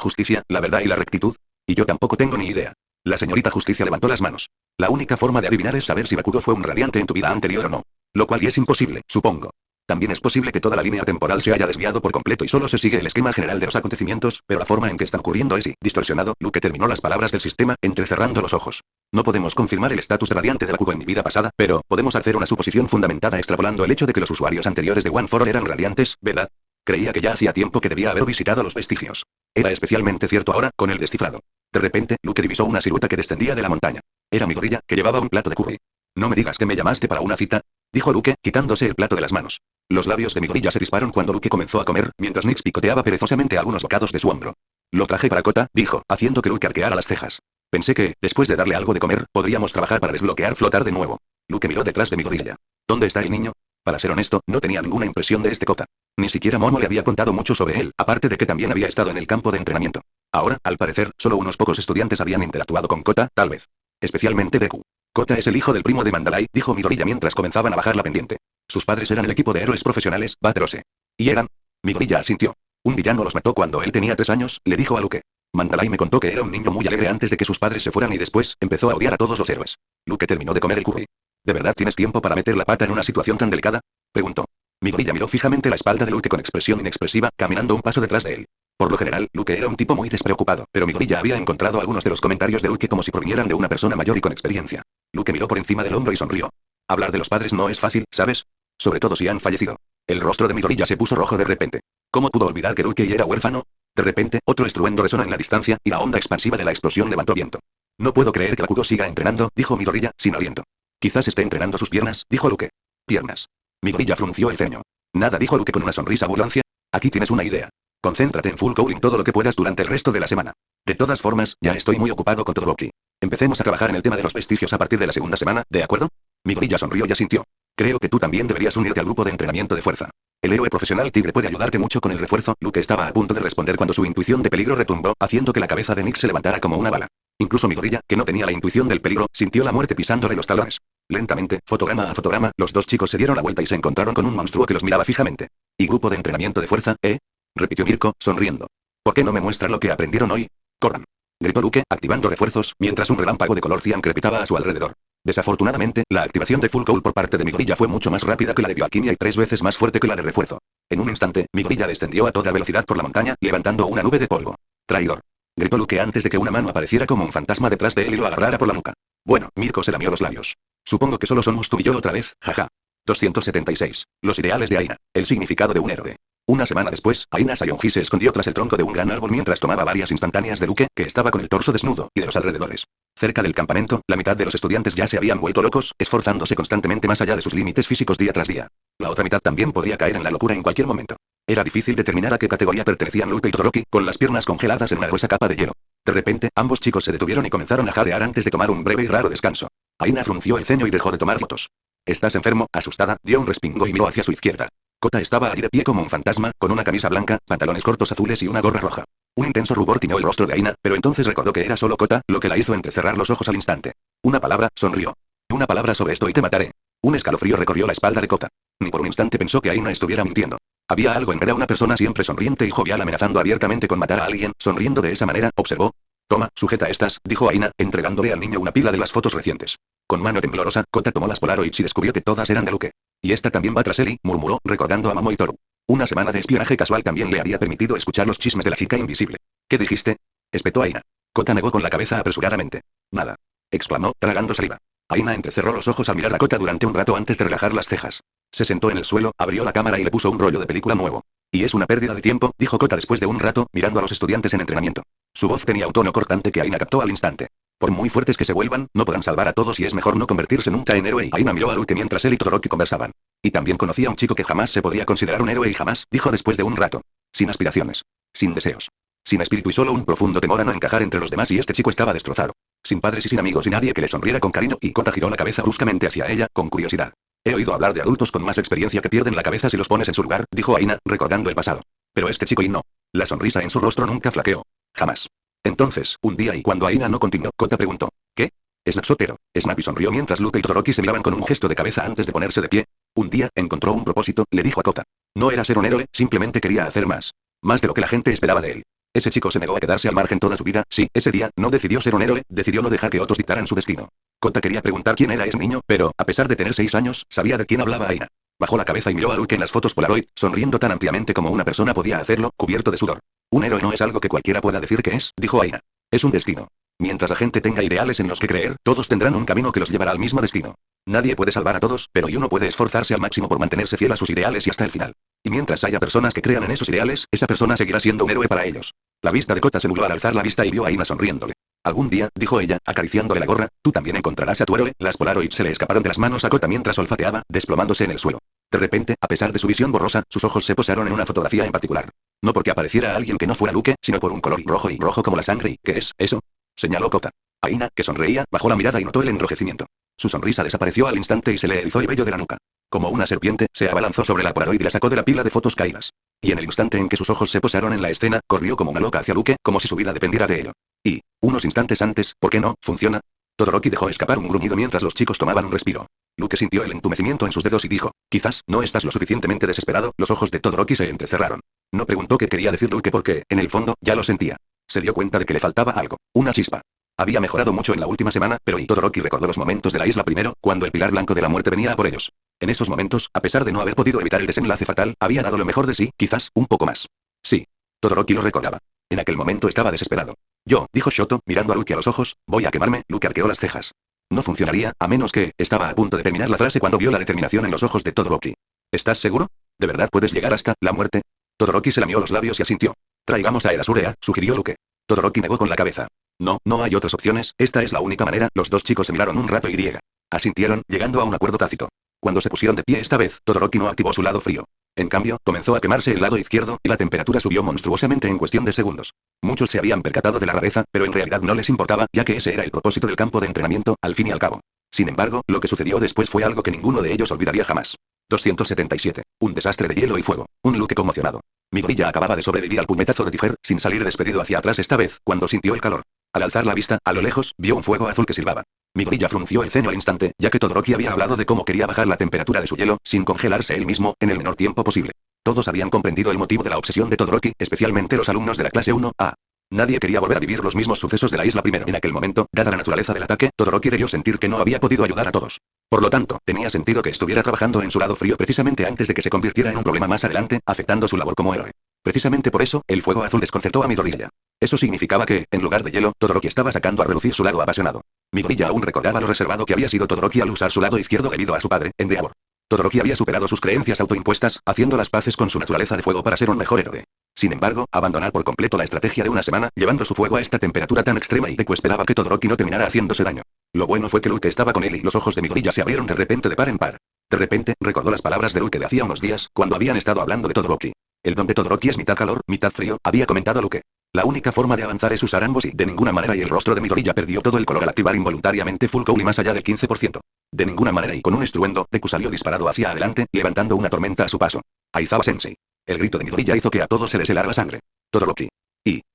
justicia, la verdad y la rectitud? Y yo tampoco tengo ni idea. La señorita Justicia levantó las manos. La única forma de adivinar es saber si Bakugo fue un radiante en tu vida anterior o no. Lo cual y es imposible, supongo. También es posible que toda la línea temporal se haya desviado por completo y solo se sigue el esquema general de los acontecimientos, pero la forma en que están ocurriendo es distorsionado. Luke terminó las palabras del sistema, entrecerrando los ojos. No podemos confirmar el estatus de radiante de Bakugo en mi vida pasada, pero podemos hacer una suposición fundamentada extrapolando el hecho de que los usuarios anteriores de One for All eran radiantes, ¿verdad? Creía que ya hacía tiempo que debía haber visitado los vestigios. Era especialmente cierto ahora, con el descifrado. De repente, Luke divisó una silueta que descendía de la montaña. Era mi gorilla, que llevaba un plato de curry. No me digas que me llamaste para una cita, dijo Luke, quitándose el plato de las manos. Los labios de mi gorilla se crisparon cuando Luke comenzó a comer, mientras Nix picoteaba perezosamente algunos bocados de su hombro. Lo traje para Kota, dijo, haciendo que Luke arqueara las cejas. Pensé que, después de darle algo de comer, podríamos trabajar para desbloquear flotar de nuevo. Luke miró detrás de mi gorilla. ¿Dónde está el niño? Para ser honesto, no tenía ninguna impresión de este Kota. Ni siquiera Momo le había contado mucho sobre él, aparte de que también había estado en el campo de entrenamiento. Ahora, al parecer, solo unos pocos estudiantes habían interactuado con Kota, tal vez. Especialmente Deku. Kota es el hijo del primo de Mandalay, dijo Midoriya mientras comenzaban a bajar la pendiente. Sus padres eran el equipo de héroes profesionales, Baterose. ¿Y eran? Midoriya asintió. Un villano los mató cuando él tenía 3 años, le dijo a Luke. Mandalay me contó que era un niño muy alegre antes de que sus padres se fueran y después, empezó a odiar a todos los héroes. Luke terminó de comer el curry. ¿De verdad tienes tiempo para meter la pata en una situación tan delicada? Preguntó. Midoriya miró fijamente la espalda de Luke con expresión inexpresiva, caminando un paso detrás de él. Por lo general, Luke era un tipo muy despreocupado, pero Midoriya había encontrado algunos de los comentarios de Luke como si provinieran de una persona mayor y con experiencia. Luke miró por encima del hombro y sonrió. Hablar de los padres no es fácil, ¿sabes? Sobre todo si han fallecido. El rostro de Midoriya se puso rojo de repente. ¿Cómo pudo olvidar que Luke era huérfano? De repente, otro estruendo resonó en la distancia, y la onda expansiva de la explosión levantó viento. No puedo creer que Bakugo siga entrenando, dijo Midoriya, sin aliento. Quizás esté entrenando sus piernas, dijo Luke. Piernas. Midoriya frunció el ceño. Nada, dijo Luke con una sonrisa burlancia. Aquí tienes una idea. Concéntrate en full cowling todo lo que puedas durante el resto de la semana. De todas formas, ya estoy muy ocupado con todo aquí. Empecemos a trabajar en el tema de los vestigios a partir de la segunda semana, ¿de acuerdo? Midoriya sonrió y asintió. Creo que tú también deberías unirte al grupo de entrenamiento de fuerza. El héroe profesional Tigre puede ayudarte mucho con el refuerzo. Luke estaba a punto de responder cuando su intuición de peligro retumbó, haciendo que la cabeza de Nick se levantara como una bala. Incluso Midoriya, que no tenía la intuición del peligro, sintió la muerte pisándole los talones. Lentamente, fotograma a fotograma, los dos chicos se dieron la vuelta y se encontraron con un monstruo que los miraba fijamente. ¿Y grupo de entrenamiento de fuerza, eh? Repitió Mirko, sonriendo. ¿Por qué no me muestran lo que aprendieron hoy? Corran. Gritó Luke, activando refuerzos, mientras un relámpago de color cian crepitaba a su alrededor. Desafortunadamente, la activación de Full Cowl por parte de Midoriya fue mucho más rápida que la de bioalquimia y 3 veces más fuerte que la de refuerzo. En un instante, Midoriya descendió a toda velocidad por la montaña, levantando una nube de polvo. Traidor. Gritó Luke antes de que una mano apareciera como un fantasma detrás de él y lo agarrara por la nuca. Bueno, Mirko se lamió los labios. Supongo que solo somos tú y yo otra vez, jaja. 276. Los ideales de Aina. El significado de un héroe. Una semana después, Aina Sayonji se escondió tras el tronco de un gran árbol mientras tomaba varias instantáneas de Luke, que estaba con el torso desnudo, y de los alrededores. Cerca del campamento, la mitad de los estudiantes ya se habían vuelto locos, esforzándose constantemente más allá de sus límites físicos día tras día. La otra mitad también podía caer en la locura en cualquier momento. Era difícil determinar a qué categoría pertenecían Luke y Todoroki, con las piernas congeladas en una gruesa capa de hielo. De repente, ambos chicos se detuvieron y comenzaron a jadear antes de tomar un breve y raro descanso. Aina frunció el ceño y dejó de tomar fotos. ¿Estás enfermo? Asustada, dio un respingo y miró hacia su izquierda. Kota estaba allí de pie como un fantasma, con una camisa blanca, pantalones cortos azules y una gorra roja. Un intenso rubor tiñó el rostro de Aina, pero entonces recordó que era solo Kota, lo que la hizo entrecerrar los ojos al instante. Una palabra, sonrió. Una palabra sobre esto y te mataré. Un escalofrío recorrió la espalda de Kota. Ni por un instante pensó que Aina estuviera mintiendo. Había algo en ver a una persona siempre sonriente y jovial amenazando abiertamente con matar a alguien, sonriendo de esa manera, observó. Toma, sujeta estas, dijo Aina, entregándole al niño una pila de las fotos recientes. Con mano temblorosa, Kota tomó las Polaroids y descubrió que todas eran de Luke. Y esta también va tras Eli, murmuró, recordando a Momo y Toru. Una semana de espionaje casual también le había permitido escuchar los chismes de la chica invisible. ¿Qué dijiste? Espetó Aina. Kota negó con la cabeza apresuradamente. Nada. Exclamó, tragando saliva. Aina entrecerró los ojos al mirar a Kota durante un rato antes de relajar las cejas. Se sentó en el suelo, abrió la cámara y le puso un rollo de película nuevo. Y es una pérdida de tiempo, dijo Kota después de un rato, mirando a los estudiantes en entrenamiento. Su voz tenía un tono cortante que Aina captó al instante. Por muy fuertes que se vuelvan, no podrán salvar a todos y es mejor no convertirse nunca en héroe. Aina miró a Luke mientras él y Todoroki conversaban. Y también conocía a un chico que jamás se podía considerar un héroe y jamás, dijo después de un rato. Sin aspiraciones. Sin deseos. Sin espíritu y solo un profundo temor a no encajar entre los demás y este chico estaba destrozado. Sin padres y sin amigos y nadie que le sonriera con cariño, y Kota giró la cabeza bruscamente hacia ella, con curiosidad. He oído hablar de adultos con más experiencia que pierden la cabeza si los pones en su lugar, dijo Aina, recordando el pasado. Pero este chico y no. La sonrisa en su rostro nunca flaqueó. Jamás. Entonces, un día y cuando Aina no continuó, Kota preguntó. ¿Qué? Snap soltero. Snappy sonrió mientras Luke y Todoroki se miraban con un gesto de cabeza antes de ponerse de pie. Un día, encontró un propósito, le dijo a Kota. No era ser un héroe, simplemente quería hacer más. Más de lo que la gente esperaba de él. Ese chico se negó a quedarse al margen toda su vida, sí, ese día, no decidió ser un héroe, decidió no dejar que otros dictaran su destino. Kota quería preguntar quién era ese niño, pero, a pesar de tener 6 años, sabía de quién hablaba Aina. Bajó la cabeza y miró a Luke en las fotos Polaroid, sonriendo tan ampliamente como una persona podía hacerlo, cubierto de sudor. Un héroe no es algo que cualquiera pueda decir que es, dijo Aina. Es un destino. Mientras la gente tenga ideales en los que creer, todos tendrán un camino que los llevará al mismo destino. Nadie puede salvar a todos, pero uno puede esforzarse al máximo por mantenerse fiel a sus ideales y hasta el final. Y mientras haya personas que crean en esos ideales, esa persona seguirá siendo un héroe para ellos. La vista de Kota se nubló al alzar la vista y vio a Aina sonriéndole. Algún día, dijo ella, acariciándole la gorra, tú también encontrarás a tu héroe. Las Polaroid se le escaparon de las manos a Kota mientras olfateaba, desplomándose en el suelo. De repente, a pesar de su visión borrosa, sus ojos se posaron en una fotografía en particular. No porque apareciera alguien que no fuera Luke, sino por un color rojo y rojo como la sangre. ¿Y qué es eso? Señaló Kota. Aina, que sonreía, bajó la mirada y notó el enrojecimiento. Su sonrisa desapareció al instante y se le erizó el vello de la nuca. Como una serpiente, se abalanzó sobre la Polaroid y la sacó de la pila de fotos caídas. Y en el instante en que sus ojos se posaron en la escena, corrió como una loca hacia Luke, como si su vida dependiera de ello. Y, unos instantes antes, ¿por qué no? ¿Funciona? Todoroki dejó escapar un gruñido mientras los chicos tomaban un respiro. Luke sintió el entumecimiento en sus dedos y dijo, quizás, no estás lo suficientemente desesperado. Los ojos de Todoroki se entrecerraron. No preguntó qué quería decir Luke porque, en el fondo, ya lo sentía. Se dio cuenta de que le faltaba algo, una chispa. Había mejorado mucho en la última semana, pero Todoroki recordó los momentos de la isla primero, cuando el pilar blanco de la muerte venía a por ellos. En esos momentos, a pesar de no haber podido evitar el desenlace fatal, había dado lo mejor de sí, quizás, un poco más. Sí. Todoroki lo recordaba. En aquel momento estaba desesperado. Yo, dijo Shoto, mirando a Luke a los ojos, voy a quemarme. Luke arqueó las cejas. No funcionaría, a menos que, estaba a punto de terminar la frase cuando vio la determinación en los ojos de Todoroki. ¿Estás seguro? ¿De verdad puedes llegar hasta la muerte? Todoroki se lamió los labios y asintió. Traigamos a Erasure, sugirió Luke. Todoroki negó con la cabeza. No, no hay otras opciones, esta es la única manera. Los dos chicos se miraron un rato y asintieron, llegando a un acuerdo tácito. Cuando se pusieron de pie esta vez, Todoroki no activó su lado frío. En cambio, comenzó a quemarse el lado izquierdo, y la temperatura subió monstruosamente en cuestión de segundos. Muchos se habían percatado de la rareza, pero en realidad no les importaba, ya que ese era el propósito del campo de entrenamiento, al fin y al cabo. Sin embargo, lo que sucedió después fue algo que ninguno de ellos olvidaría jamás. 277. Un desastre de hielo y fuego. Un Luke conmocionado. Midoriya acababa de sobrevivir al puñetazo de Tifer, sin salir despedido hacia atrás esta vez, cuando sintió el calor. Al alzar la vista, a lo lejos, vio un fuego azul que silbaba. Midoriya frunció el ceño al instante, ya que Todoroki había hablado de cómo quería bajar la temperatura de su hielo, sin congelarse él mismo, en el menor tiempo posible. Todos habían comprendido el motivo de la obsesión de Todoroki, especialmente los alumnos de la clase 1A. Nadie quería volver a vivir los mismos sucesos de la isla primero. En aquel momento, dada la naturaleza del ataque, Todoroki debió sentir que no había podido ayudar a todos. Por lo tanto, tenía sentido que estuviera trabajando en su lado frío precisamente antes de que se convirtiera en un problema más adelante, afectando su labor como héroe. Precisamente por eso, el fuego azul desconcertó a Midoriya. Eso significaba que, en lugar de hielo, Todoroki estaba sacando a relucir su lado apasionado. Midoriya aún recordaba lo reservado que había sido Todoroki al usar su lado izquierdo debido a su padre, Endeavor. Todoroki había superado sus creencias autoimpuestas, haciendo las paces con su naturaleza de fuego para ser un mejor héroe. Sin embargo, abandonar por completo la estrategia de una semana, llevando su fuego a esta temperatura tan extrema y Deku esperaba que Todoroki no terminara haciéndose daño. Lo bueno fue que Luke estaba con él y los ojos de Midoriya se abrieron de repente de par en par. De repente, recordó las palabras de Luke de hacía unos días, cuando habían estado hablando de Todoroki. El don de Todoroki es mitad calor, mitad frío, había comentado Luke. La única forma de avanzar es usar ambos y de ninguna manera y el rostro de Midoriya perdió todo el color al activar involuntariamente Full Cowl y más allá del 15%. De ninguna manera y con un estruendo, Deku salió disparado hacia adelante, levantando una tormenta a su paso. Aizawa Sensei. El grito de Midoriya hizo que a todos se les helara la sangre. Todoroki.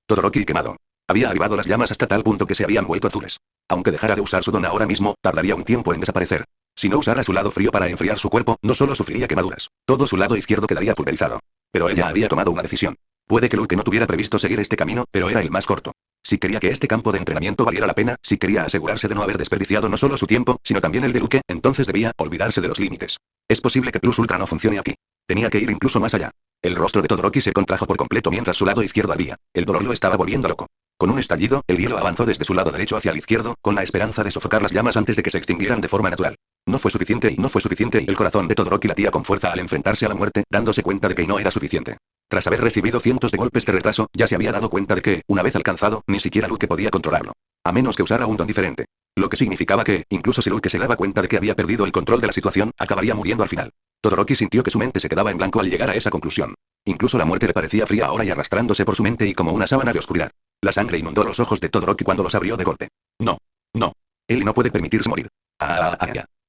Todoroki quemado. Había avivado las llamas hasta tal punto que se habían vuelto azules. Aunque dejara de usar su don ahora mismo, tardaría un tiempo en desaparecer. Si no usara su lado frío para enfriar su cuerpo, no solo sufriría quemaduras, todo su lado izquierdo quedaría pulverizado. Pero ella había tomado una decisión. Puede que Luke no tuviera previsto seguir este camino, pero era el más corto. Si quería que este campo de entrenamiento valiera la pena, si quería asegurarse de no haber desperdiciado no solo su tiempo, sino también el de Luke, entonces debía olvidarse de los límites. Es posible que Plus Ultra no funcione aquí. Tenía que ir incluso más allá. El rostro de Todoroki se contrajo por completo mientras su lado izquierdo ardía. El dolor lo estaba volviendo loco. Con un estallido, el hielo avanzó desde su lado derecho hacia el izquierdo, con la esperanza de sofocar las llamas antes de que se extinguieran de forma natural. No fue suficiente y el corazón de Todoroki latía con fuerza al enfrentarse a la muerte, dándose cuenta de que no era suficiente. Tras haber recibido cientos de golpes de retraso, ya se había dado cuenta de que, una vez alcanzado, ni siquiera Luke podía controlarlo. A menos que usara un don diferente. Lo que significaba que, incluso si Luke se daba cuenta de que había perdido el control de la situación, acabaría muriendo al final. Todoroki sintió que su mente se quedaba en blanco al llegar a esa conclusión. Incluso la muerte le parecía fría ahora y arrastrándose por su mente y como una sábana de oscuridad. La sangre inundó los ojos de Todoroki cuando los abrió de golpe. No. No. Él no puede permitirse morir.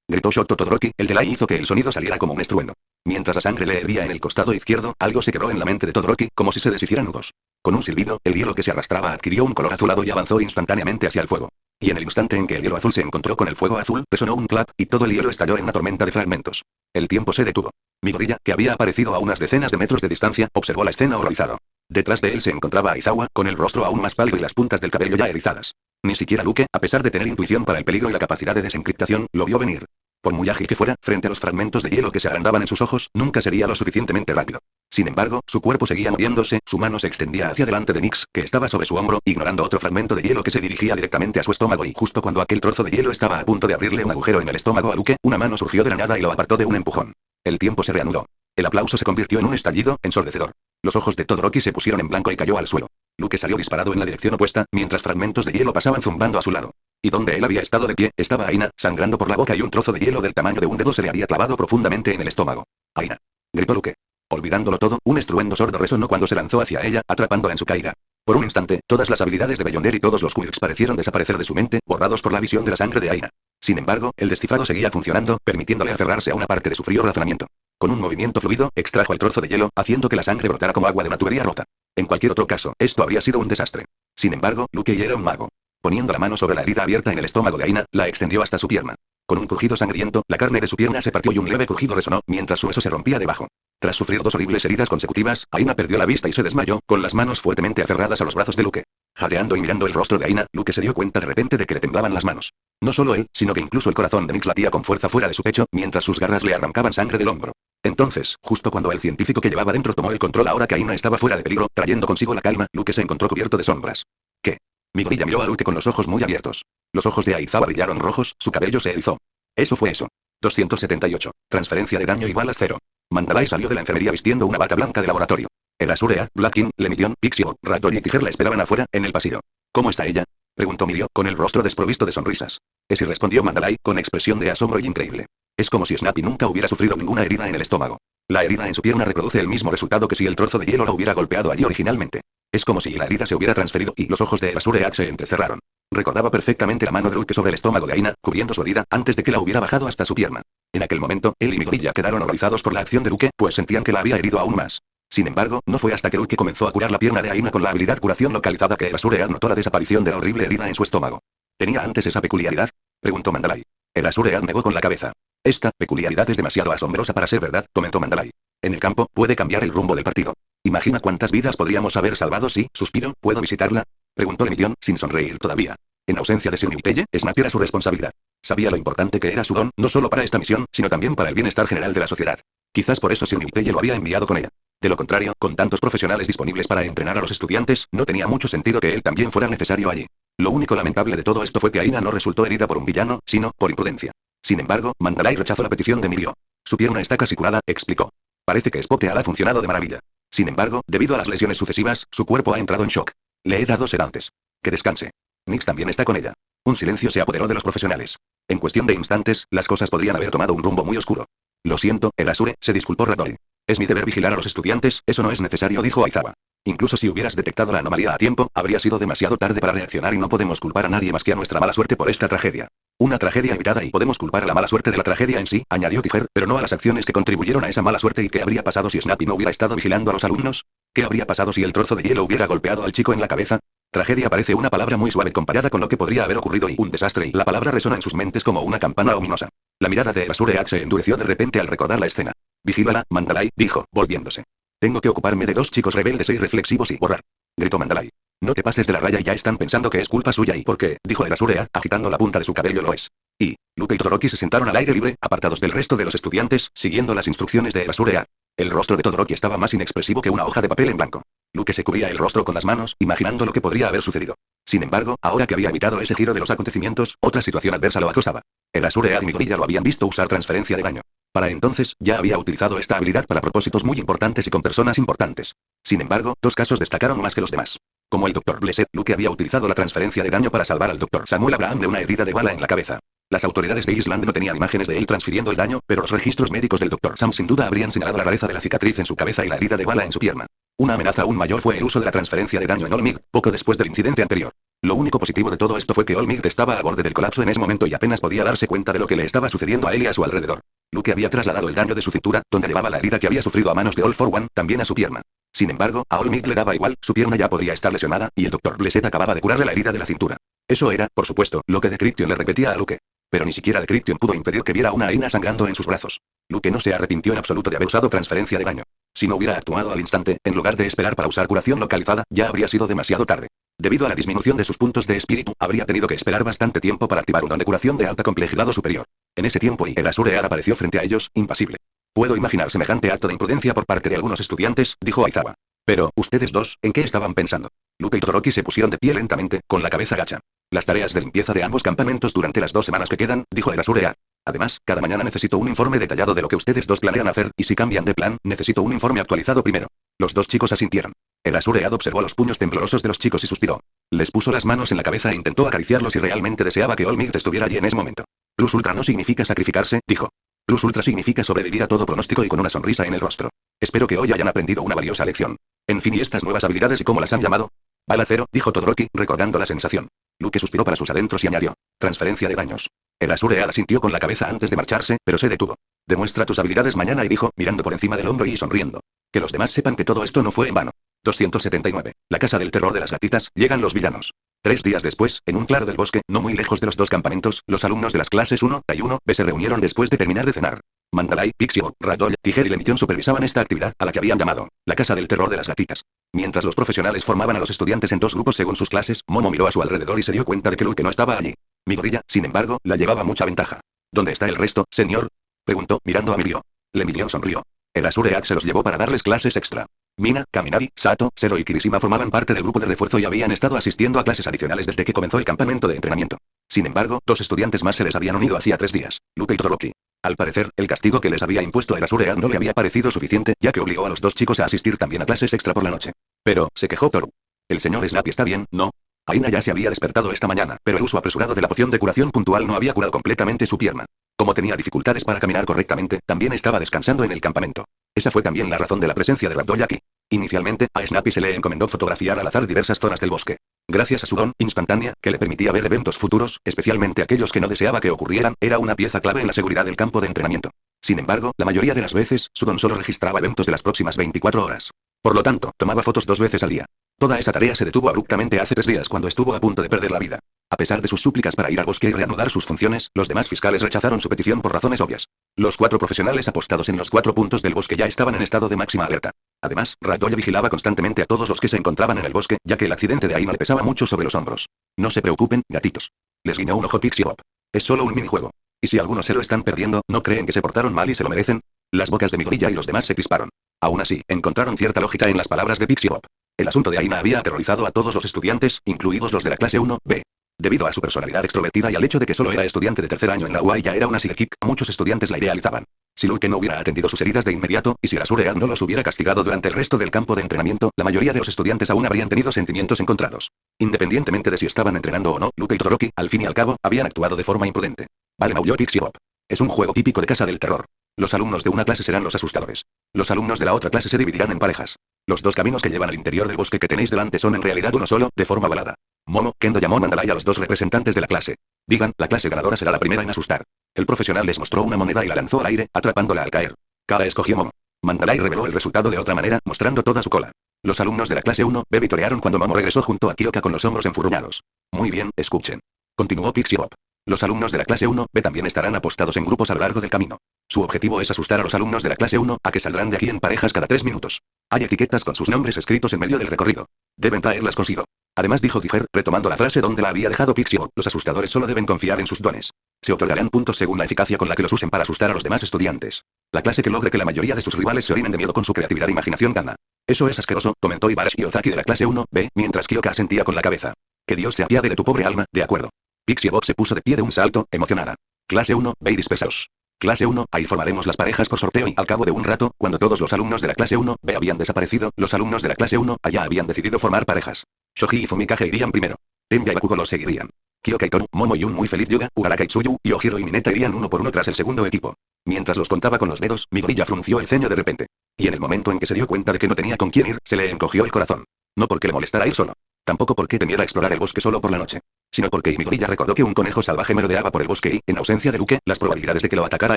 Gritó Shoto Todoroki, el delay hizo que el sonido saliera como un estruendo. Mientras la sangre le hervía en el costado izquierdo, algo se quebró en la mente de Todoroki, como si se deshicieran nudos. Con un silbido, el hielo que se arrastraba adquirió un color azulado y avanzó instantáneamente hacia el fuego. Y en el instante en que el hielo azul se encontró con el fuego azul, resonó un clap, y todo el hielo estalló en una tormenta de fragmentos. El tiempo se detuvo. Midoriya, que había aparecido a unas decenas de metros de distancia, observó la escena horrorizado. Detrás de él se encontraba Aizawa, con el rostro aún más pálido y las puntas del cabello ya erizadas. Ni siquiera Luke, a pesar de tener intuición para el peligro y la capacidad de desencriptación, lo vio venir. Por muy ágil que fuera, frente a los fragmentos de hielo que se agrandaban en sus ojos, nunca sería lo suficientemente rápido. Sin embargo, su cuerpo seguía moviéndose, su mano se extendía hacia delante de Nix, que estaba sobre su hombro, ignorando otro fragmento de hielo que se dirigía directamente a su estómago y justo cuando aquel trozo de hielo estaba a punto de abrirle un agujero en el estómago a Luke, una mano surgió de la nada y lo apartó de un empujón. El tiempo se reanudó. El aplauso se convirtió en un estallido, ensordecedor. Los ojos de Todoroki se pusieron en blanco y cayó al suelo. Luke salió disparado en la dirección opuesta, mientras fragmentos de hielo pasaban zumbando a su lado. Y donde él había estado de pie, estaba Aina, sangrando por la boca y un trozo de hielo del tamaño de un dedo se le había clavado profundamente en el estómago. Aina. Gritó Luke. Olvidándolo todo, un estruendo sordo resonó cuando se lanzó hacia ella, atrapándola en su caída. Por un instante, todas las habilidades de Beyonder y todos los quirks parecieron desaparecer de su mente, borrados por la visión de la sangre de Aina. Sin embargo, el descifrado seguía funcionando, permitiéndole aferrarse a una parte de su frío razonamiento. Con un movimiento fluido, extrajo el trozo de hielo, haciendo que la sangre brotara como agua de una tubería rota. En cualquier otro caso, esto habría sido un desastre. Sin embargo, Luke era un mago. Poniendo la mano sobre la herida abierta en el estómago de Aina, la extendió hasta su pierna. Con un crujido sangriento, la carne de su pierna se partió y un leve crujido resonó, mientras su hueso se rompía debajo. Tras sufrir dos horribles heridas consecutivas, Aina perdió la vista y se desmayó, con las manos fuertemente aferradas a los brazos de Luke. Jadeando y mirando el rostro de Aina, Luke se dio cuenta de repente de que le temblaban las manos. No solo él, sino que incluso el corazón de Nix latía con fuerza fuera de su pecho, mientras sus garras le arrancaban sangre del hombro. Entonces, justo cuando el científico que llevaba dentro tomó el control ahora que Aina estaba fuera de peligro, trayendo consigo la calma, Luke se encontró cubierto de sombras. ¿Qué? Midoriya miró a Luke con los ojos muy abiertos. Los ojos de Aizawa brillaron rojos, su cabello se erizó. Eso fue eso. 278. Transferencia de daño igual a 0. Mandalay salió de la enfermería vistiendo una bata blanca de laboratorio. Erasure, Blackin, Lemidion, Pixie, Ragdoll y Tiger la esperaban afuera, en el pasillo. ¿Cómo está ella? Preguntó Mirio, con el rostro desprovisto de sonrisas. Y respondió Mandalay, con expresión de asombro y increíble. Es como si Snappy nunca hubiera sufrido ninguna herida en el estómago. La herida en su pierna reproduce el mismo resultado que si el trozo de hielo la hubiera golpeado allí originalmente. Es como si la herida se hubiera transferido y los ojos de Erasure se entrecerraron. Recordaba perfectamente la mano de Luke sobre el estómago de Aina, cubriendo su herida, antes de que la hubiera bajado hasta su pierna. En aquel momento, él y Midoriya quedaron horrorizados por la acción de Luke, pues sentían que la había herido aún más. Sin embargo, no fue hasta que Luke comenzó a curar la pierna de Aina con la habilidad curación localizada que Erasure notó la desaparición de la horrible herida en su estómago. ¿Tenía antes esa peculiaridad? Preguntó Mandalay. Erasure negó con la cabeza. Esta peculiaridad es demasiado asombrosa para ser verdad, comentó Mandalay. En el campo, puede cambiar el rumbo del partido. Imagina cuántas vidas podríamos haber salvado si, suspiro, ¿puedo visitarla? Preguntó Lemidion, sin sonreír todavía. En ausencia de Shunibuteye, Snap era su responsabilidad. Sabía lo importante que era su don, no solo para esta misión, sino también para el bienestar general de la sociedad. Quizás por eso Shunibuteye lo había enviado con ella. De lo contrario, con tantos profesionales disponibles para entrenar a los estudiantes, no tenía mucho sentido que él también fuera necesario allí. Lo único lamentable de todo esto fue que Aina no resultó herida por un villano, sino por imprudencia. Sin embargo, Mandalay rechazó la petición de Mirio. Su pierna está casi curada, explicó. Parece que Spokeal ha funcionado de maravilla. Sin embargo, debido a las lesiones sucesivas, su cuerpo ha entrado en shock. Le he dado sedantes. Que descanse. Nix también está con ella. Un silencio se apoderó de los profesionales. En cuestión de instantes, las cosas podrían haber tomado un rumbo muy oscuro. Lo siento, Erasure, se disculpó Ragdoll. Es mi deber vigilar a los estudiantes, eso no es necesario, dijo Aizawa. Incluso si hubieras detectado la anomalía a tiempo, habría sido demasiado tarde para reaccionar y no podemos culpar a nadie más que a nuestra mala suerte por esta tragedia. Una tragedia evitada y podemos culpar a la mala suerte de la tragedia en sí, añadió Tiger, pero no a las acciones que contribuyeron a esa mala suerte. ¿Y qué habría pasado si Snappy no hubiera estado vigilando a los alumnos? ¿Qué habría pasado si el trozo de hielo hubiera golpeado al chico en la cabeza? Tragedia parece una palabra muy suave comparada con lo que podría haber ocurrido y un desastre y la palabra resona en sus mentes como una campana ominosa. La mirada de Erasure se endureció de repente al recordar la escena. Vigílala, Mandalay, dijo, volviéndose. Tengo que ocuparme de dos chicos rebeldes e irreflexivos y borrar. Gritó Mandalay. No te pases de la raya, ya están pensando que es culpa suya y ¿por qué? Dijo Erasure, agitando la punta de su cabello. Lo es. Y Luke y Todoroki se sentaron al aire libre, apartados del resto de los estudiantes, siguiendo las instrucciones de Erasure. El rostro de Todoroki estaba más inexpresivo que una hoja de papel en blanco. Luke se cubría el rostro con las manos, imaginando lo que podría haber sucedido. Sin embargo, ahora que había evitado ese giro de los acontecimientos, otra situación adversa lo acosaba. Erasure y Midoriya lo habían visto usar transferencia de daño. Para entonces, ya había utilizado esta habilidad para propósitos muy importantes y con personas importantes. Sin embargo, dos casos destacaron más que los demás. Como el Dr. Blessed, Luke había utilizado la transferencia de daño para salvar al Dr. Samuel Abraham de una herida de bala en la cabeza. Las autoridades de Island no tenían imágenes de él transfiriendo el daño, pero los registros médicos del Dr. Sam sin duda habrían señalado la rareza de la cicatriz en su cabeza y la herida de bala en su pierna. Una amenaza aún mayor fue el uso de la transferencia de daño en All Might, poco después del incidente anterior. Lo único positivo de todo esto fue que All Might estaba al borde del colapso en ese momento y apenas podía darse cuenta de lo que le estaba sucediendo a él y a su alrededor. Luke había trasladado el daño de su cintura, donde llevaba la herida que había sufrido a manos de All for One, también a su pierna. Sin embargo, a All Might le daba igual, su pierna ya podría estar lesionada, y el Dr. Blessed acababa de curarle la herida de la cintura. Eso era, por supuesto, lo que Decryption le repetía a Luke. Pero ni siquiera Decryption pudo impedir que viera a una Aina sangrando en sus brazos. Luke no se arrepintió en absoluto de haber usado transferencia de daño. Si no hubiera actuado al instante, en lugar de esperar para usar curación localizada, ya habría sido demasiado tarde. Debido a la disminución de sus puntos de espíritu, habría tenido que esperar bastante tiempo para activar un don de curación de alta complejidad o superior. En ese tiempo, el Azure apareció frente a ellos, impasible. Puedo imaginar semejante acto de imprudencia por parte de algunos estudiantes, dijo Aizawa. Pero, ustedes dos, ¿en qué estaban pensando? Luke y Todoroki se pusieron de pie lentamente, con la cabeza gacha. Las tareas de limpieza de ambos campamentos durante las 2 semanas que quedan, dijo el Azure. Además, cada mañana necesito un informe detallado de lo que ustedes dos planean hacer, y si cambian de plan, necesito un informe actualizado primero. Los dos chicos asintieron. El Azure observó los puños temblorosos de los chicos y suspiró. Les puso las manos en la cabeza e intentó acariciarlos y realmente deseaba que All Might estuviera allí en ese momento. Plus Ultra no significa sacrificarse, dijo. Plus Ultra significa sobrevivir a todo pronóstico y con una sonrisa en el rostro. Espero que hoy hayan aprendido una valiosa lección. En fin, ¿y estas nuevas habilidades y cómo las han llamado? Bala cero, dijo Todoroki, recordando la sensación. Luke suspiró para sus adentros y añadió. Transferencia de daños. El Azure asintió con la cabeza antes de marcharse, pero se detuvo. Demuestra tus habilidades mañana y dijo, mirando por encima del hombro y sonriendo. Que los demás sepan que todo esto no fue en vano. 279. La casa del terror de las gatitas, llegan los villanos. 3 días después, en un claro del bosque, no muy lejos de los dos campamentos, los alumnos de las clases 1 y 1B se reunieron después de terminar de cenar. Mandalay, Pixie Bob, Ragdoll, Tiger y Lemillion supervisaban esta actividad, a la que habían llamado la casa del terror de las gatitas. Mientras los profesionales formaban a los estudiantes en 2 grupos según sus clases, Momo miró a su alrededor y se dio cuenta de que Luke no estaba allí. Mi gorilla, sin embargo, la llevaba mucha ventaja. ¿Dónde está el resto, señor? Preguntó, mirando a Mirio. Lemillion sonrió. El Azure se los llevó para darles clases extra. Mina, Kaminari, Sato, Zero y Kirishima formaban parte del grupo de refuerzo y habían estado asistiendo a clases adicionales desde que comenzó el campamento de entrenamiento. Sin embargo, 2 estudiantes más se les habían unido hacía 3 días, Luke y Todoroki. Al parecer, el castigo que les había impuesto el Azure no le había parecido suficiente, ya que obligó a los 2 chicos a asistir también a clases extra por la noche. Pero, se quejó Toru. El señor Snappy está bien, ¿no? Aina ya se había despertado esta mañana, pero el uso apresurado de la poción de curación puntual no había curado completamente su pierna. Como tenía dificultades para caminar correctamente, también estaba descansando en el campamento. Esa fue también la razón de la presencia de Ragdoll aquí. Inicialmente, a Snappy se le encomendó fotografiar al azar diversas zonas del bosque. Gracias a su don instantánea, que le permitía ver eventos futuros, especialmente aquellos que no deseaba que ocurrieran, era una pieza clave en la seguridad del campo de entrenamiento. Sin embargo, la mayoría de las veces, su don solo registraba eventos de las próximas 24 horas. Por lo tanto, tomaba fotos 2 veces al día. Toda esa tarea se detuvo abruptamente hace 3 días cuando estuvo a punto de perder la vida. A pesar de sus súplicas para ir al bosque y reanudar sus funciones, los demás fiscales rechazaron su petición por razones obvias. Los 4 profesionales apostados en los 4 puntos del bosque ya estaban en estado de máxima alerta. Además, Ragdoll vigilaba constantemente a todos los que se encontraban en el bosque, ya que el accidente de Aina le pesaba mucho sobre los hombros. No se preocupen, gatitos. Les guiñó un ojo Pixie Bob. Es solo un minijuego. Y si algunos se lo están perdiendo, ¿no creen que se portaron mal y se lo merecen? Las bocas de mi gorilla y los demás se crisparon. Aún así, encontraron cierta lógica en las palabras de Pixie Bob. El asunto de Aina había aterrorizado a todos los estudiantes, incluidos los de la clase 1B. Debido a su personalidad extrovertida y al hecho de que solo era estudiante de tercer año en la UA y ya era una sidekick, muchos estudiantes la idealizaban. Si Luke no hubiera atendido sus heridas de inmediato, y si el Azure no los hubiera castigado durante el resto del campo de entrenamiento, la mayoría de los estudiantes aún habrían tenido sentimientos encontrados. Independientemente de si estaban entrenando o no, Luke y Todoroki, al fin y al cabo, habían actuado de forma imprudente. Vale, maulló Pixie Bob. Es un juego típico de casa del terror. Los alumnos de una clase serán los asustadores. Los alumnos de la otra clase se dividirán en parejas. Los 2 caminos que llevan al interior del bosque que tenéis delante son en realidad uno solo, de forma ovalada. Momo, Kendo llamó Mandalay a los 2 representantes de la clase. Digan, la clase ganadora será la primera en asustar. El profesional les mostró una moneda y la lanzó al aire, atrapándola al caer. Cada escogió Momo. Mandalay reveló el resultado de otra manera, mostrando toda su cola. Los alumnos de la clase 1B vitorearon cuando Momo regresó junto a Kyoka con los hombros enfurruñados. Muy bien, escuchen. Continuó Pixie Bob. Los alumnos de la clase 1B también estarán apostados en grupos a lo largo del camino. Su objetivo es asustar a los alumnos de la clase 1 a que saldrán de aquí en parejas cada 3 minutos. Hay etiquetas con sus nombres escritos en medio del recorrido. Deben traerlas consigo. Además dijo Tiger, retomando la frase donde la había dejado Pixie Bob, los asustadores solo deben confiar en sus dones. Se otorgarán puntos según la eficacia con la que los usen para asustar a los demás estudiantes. La clase que logre que la mayoría de sus rivales se orinen de miedo con su creatividad e imaginación gana. Eso es asqueroso, comentó Ibarashi Ozaki de la clase 1B, mientras Kyoka asentía con la cabeza. Que Dios se apiade de tu pobre alma, de acuerdo. Pixie Bob se puso de pie de un salto, emocionada. Clase 1B y dispersaos. Clase 1, ahí formaremos las parejas por sorteo y al cabo de un rato, cuando todos los alumnos de la clase 1B habían desaparecido, los alumnos de la clase 1 allá habían decidido formar parejas. Shoji y Fumikage irían primero. Tenbya y Bakugo los seguirían. Kyoka y Toru, Momo y un muy feliz Yuga, Ugaraka y Tsuyu, y Ojiro y Mineta irían uno por uno tras el segundo equipo. Mientras los contaba con los dedos, mi gorilla frunció el ceño de repente. Y en el momento en que se dio cuenta de que no tenía con quién ir, se le encogió el corazón. No porque le molestara ir solo. Tampoco porque temiera explorar el bosque solo por la noche. Sino porque Midoriya recordó que un conejo salvaje merodeaba por el bosque y, en ausencia de Luke, las probabilidades de que lo atacara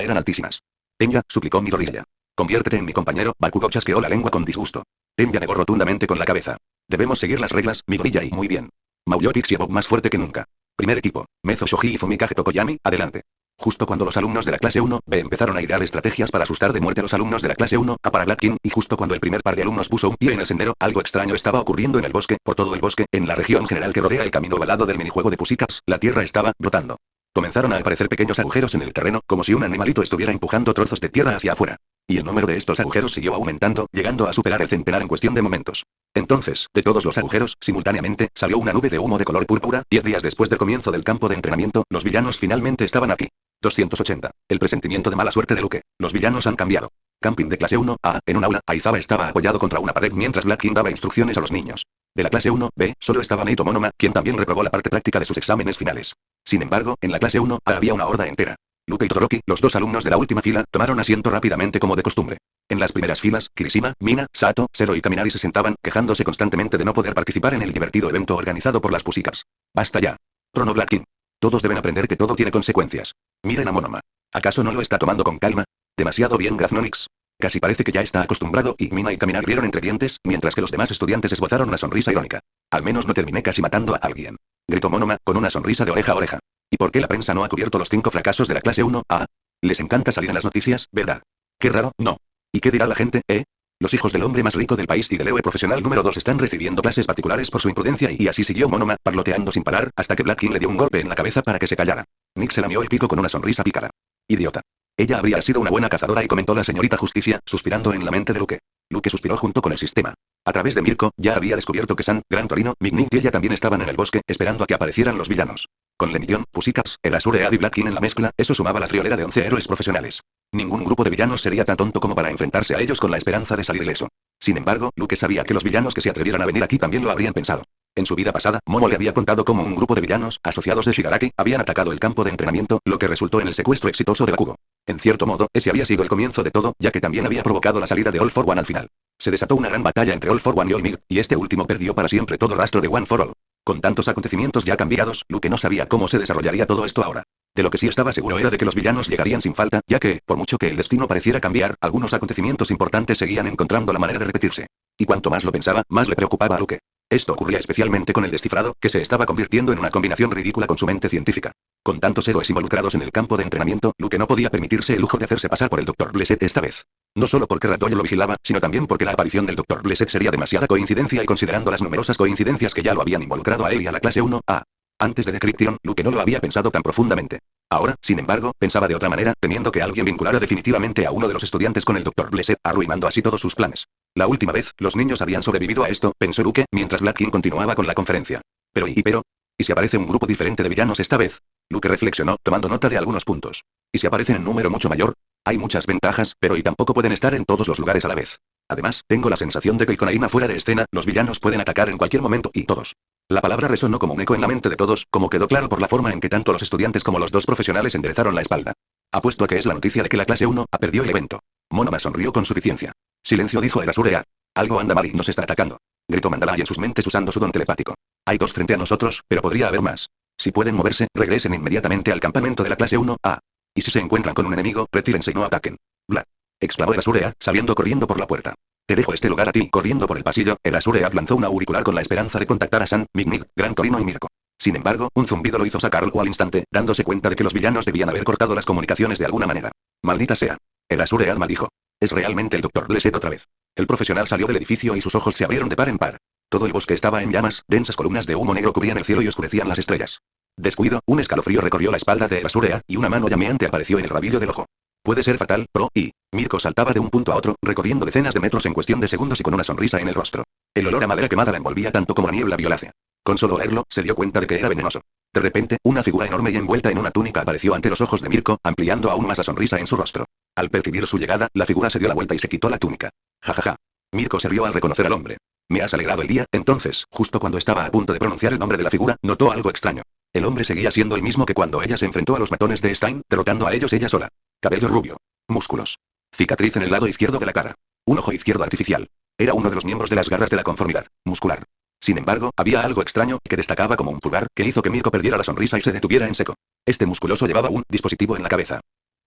eran altísimas. Tenya, suplicó Midoriya. Conviértete en mi compañero. Bakugo chasqueó la lengua con disgusto. Tenya negó rotundamente con la cabeza. Debemos seguir las reglas, Midoriya, y muy bien. Maulló Pixie Bob más fuerte que nunca. Primer equipo, Mezo Shoji y Fumikage Tokoyami, adelante. Justo cuando los alumnos de la clase 1B empezaron a idear estrategias para asustar de muerte a los alumnos de la clase 1A para Black King, y justo cuando el primer par de alumnos puso un pie en el sendero, algo extraño estaba ocurriendo en el bosque, por todo el bosque, en la región general que rodea el camino ovalado del minijuego de Pussycats, la tierra estaba brotando. Comenzaron a aparecer pequeños agujeros en el terreno, como si un animalito estuviera empujando trozos de tierra hacia afuera. Y el número de estos agujeros siguió aumentando, llegando a superar el centenar en cuestión de momentos. Entonces, de todos los agujeros, simultáneamente, salió una nube de humo de color púrpura. 10 días después del comienzo del campo de entrenamiento, los villanos finalmente estaban aquí. 280. El presentimiento de mala suerte de Luke. Los villanos han cambiado. Camping de clase 1A. En un aula, Aizawa estaba apoyado contra una pared mientras Black King daba instrucciones a los niños. De la clase 1B, solo estaba Neito Monoma, quien también reprobó la parte práctica de sus exámenes finales. Sin embargo, en la clase 1A había una horda entera. Luke y Todoroki, los dos alumnos de la última fila, tomaron asiento rápidamente como de costumbre. En las primeras filas, Kirishima, Mina, Sato, Zero y Kaminari se sentaban, quejándose constantemente de no poder participar en el divertido evento organizado por las Pussycats. Basta ya. Trono Black King. Todos deben aprender que todo tiene consecuencias. Miren a Monoma. ¿Acaso no lo está tomando con calma? Demasiado bien, Grathnonix. Casi parece que ya está acostumbrado, y Mina y Kaminari rieron entre dientes, mientras que los demás estudiantes esbozaron una sonrisa irónica. Al menos no terminé casi matando a alguien. Gritó Monoma, con una sonrisa de oreja a oreja. ¿Y por qué la prensa no ha cubierto los 5 fracasos de la clase 1A? Les encanta salir en las noticias, ¿verdad? Qué raro, ¿no? ¿Y qué dirá la gente, eh? Los hijos del hombre más rico del país y del héroe profesional número 2 están recibiendo clases particulares por su imprudencia, y así siguió Monoma, parloteando sin parar, hasta que Black King le dio un golpe en la cabeza para que se callara. Nick se lamió el pico con una sonrisa pícara. Idiota. Ella habría sido una buena cazadora, y comentó la señorita Justicia, suspirando en la mente de Luke. Luke suspiró junto con el sistema. A través de Mirko, ya había descubierto que San, Gran Torino, Mignick y ella también estaban en el bosque, esperando a que aparecieran los villanos. Con Lemillion, Pussycats, Erasure Ed y Black King en la mezcla, eso sumaba la friolera de 11 héroes profesionales. Ningún grupo de villanos sería tan tonto como para enfrentarse a ellos con la esperanza de salir ileso. Sin embargo, Luke sabía que los villanos que se atrevieran a venir aquí también lo habrían pensado. En su vida pasada, Momo le había contado cómo un grupo de villanos, asociados de Shigaraki, habían atacado el campo de entrenamiento, lo que resultó en el secuestro exitoso de Bakugo. En cierto modo, ese había sido el comienzo de todo, ya que también había provocado la salida de All for One al final. Se desató una gran batalla entre All for One y All Might, y este último perdió para siempre todo rastro de One for All. Con tantos acontecimientos ya cambiados, Luke no sabía cómo se desarrollaría todo esto ahora. De lo que sí estaba seguro era de que los villanos llegarían sin falta, ya que, por mucho que el destino pareciera cambiar, algunos acontecimientos importantes seguían encontrando la manera de repetirse. Y cuanto más lo pensaba, más le preocupaba a Luke. Esto ocurría especialmente con el descifrado, que se estaba convirtiendo en una combinación ridícula con su mente científica. Con tantos héroes involucrados en el campo de entrenamiento, Luke no podía permitirse el lujo de hacerse pasar por el Dr. Blessed esta vez. No solo porque Ratoyo lo vigilaba, sino también porque la aparición del Dr. Blessed sería demasiada coincidencia, y considerando las numerosas coincidencias que ya lo habían involucrado a él y a la clase 1A. Antes de Decryption, Luke no lo había pensado tan profundamente. Ahora, sin embargo, pensaba de otra manera, temiendo que alguien vinculara definitivamente a uno de los estudiantes con el Dr. Blessed, arruinando así todos sus planes. La última vez, los niños habían sobrevivido a esto, pensó Luke, mientras Black King continuaba con la conferencia. ¿Y si aparece un grupo diferente de villanos esta vez? Luke reflexionó, tomando nota de algunos puntos. ¿Y si aparecen en número mucho mayor? Hay muchas ventajas, pero y tampoco pueden estar en todos los lugares a la vez. Además, tengo la sensación de que con Aina fuera de escena, los villanos pueden atacar en cualquier momento, y todos. La palabra resonó como un eco en la mente de todos, como quedó claro por la forma en que tanto los estudiantes como los dos profesionales enderezaron la espalda. Apuesto a que es la noticia de que la clase 1A perdió el evento. Monoma sonrió con suficiencia. Silencio, dijo Erasure Ed. Algo anda mal y nos está atacando. Gritó Mandalay en sus mentes usando su don telepático. Hay 2 frente a nosotros, pero podría haber más. Si pueden moverse, regresen inmediatamente al campamento de la clase 1A. Y si se encuentran con un enemigo, retírense y no ataquen. Bla. Exclamó Erasure Ed, saliendo corriendo por la puerta. Te dejo este lugar a ti. Corriendo por el pasillo, Erasure Ed lanzó un auricular con la esperanza de contactar a San, Mignick, Gran Torino y Mirko. Sin embargo, un zumbido lo hizo sacar al instante, dándose cuenta de que los villanos debían haber cortado las comunicaciones de alguna manera. Maldita sea. Erasure Ed maldijo. Es realmente el Dr. Blessed otra vez. El profesional salió del edificio y sus ojos se abrieron de par en par. Todo el bosque estaba en llamas, densas columnas de humo negro cubrían el cielo y oscurecían las estrellas. Descuido, un escalofrío recorrió la espalda de Erasure Ed, y una mano llameante apareció en el rabillo del ojo. Puede ser fatal, y Mirko saltaba de un punto a otro, recorriendo decenas de metros en cuestión de segundos y con una sonrisa en el rostro. El olor a madera quemada la envolvía tanto como la niebla violácea. Con solo olerlo, se dio cuenta de que era venenoso. De repente, una figura enorme y envuelta en una túnica apareció ante los ojos de Mirko, ampliando aún más la sonrisa en su rostro. Al percibir su llegada, la figura se dio la vuelta y se quitó la túnica. Jajaja. Mirko se rió al reconocer al hombre. Me has alegrado el día. Entonces, justo cuando estaba a punto de pronunciar el nombre de la figura, notó algo extraño. El hombre seguía siendo el mismo que cuando ella se enfrentó a los matones de Stein, derrotando a ellos ella sola. Cabello rubio. Músculos. Cicatriz en el lado izquierdo de la cara. Un ojo izquierdo artificial. Era uno de los miembros de las garras de la conformidad muscular. Sin embargo, había algo extraño, que destacaba como un pulgar, que hizo que Mirko perdiera la sonrisa y se detuviera en seco. Este musculoso llevaba un dispositivo en la cabeza.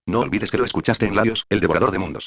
No olvides que lo escuchaste en labios, el devorador de mundos.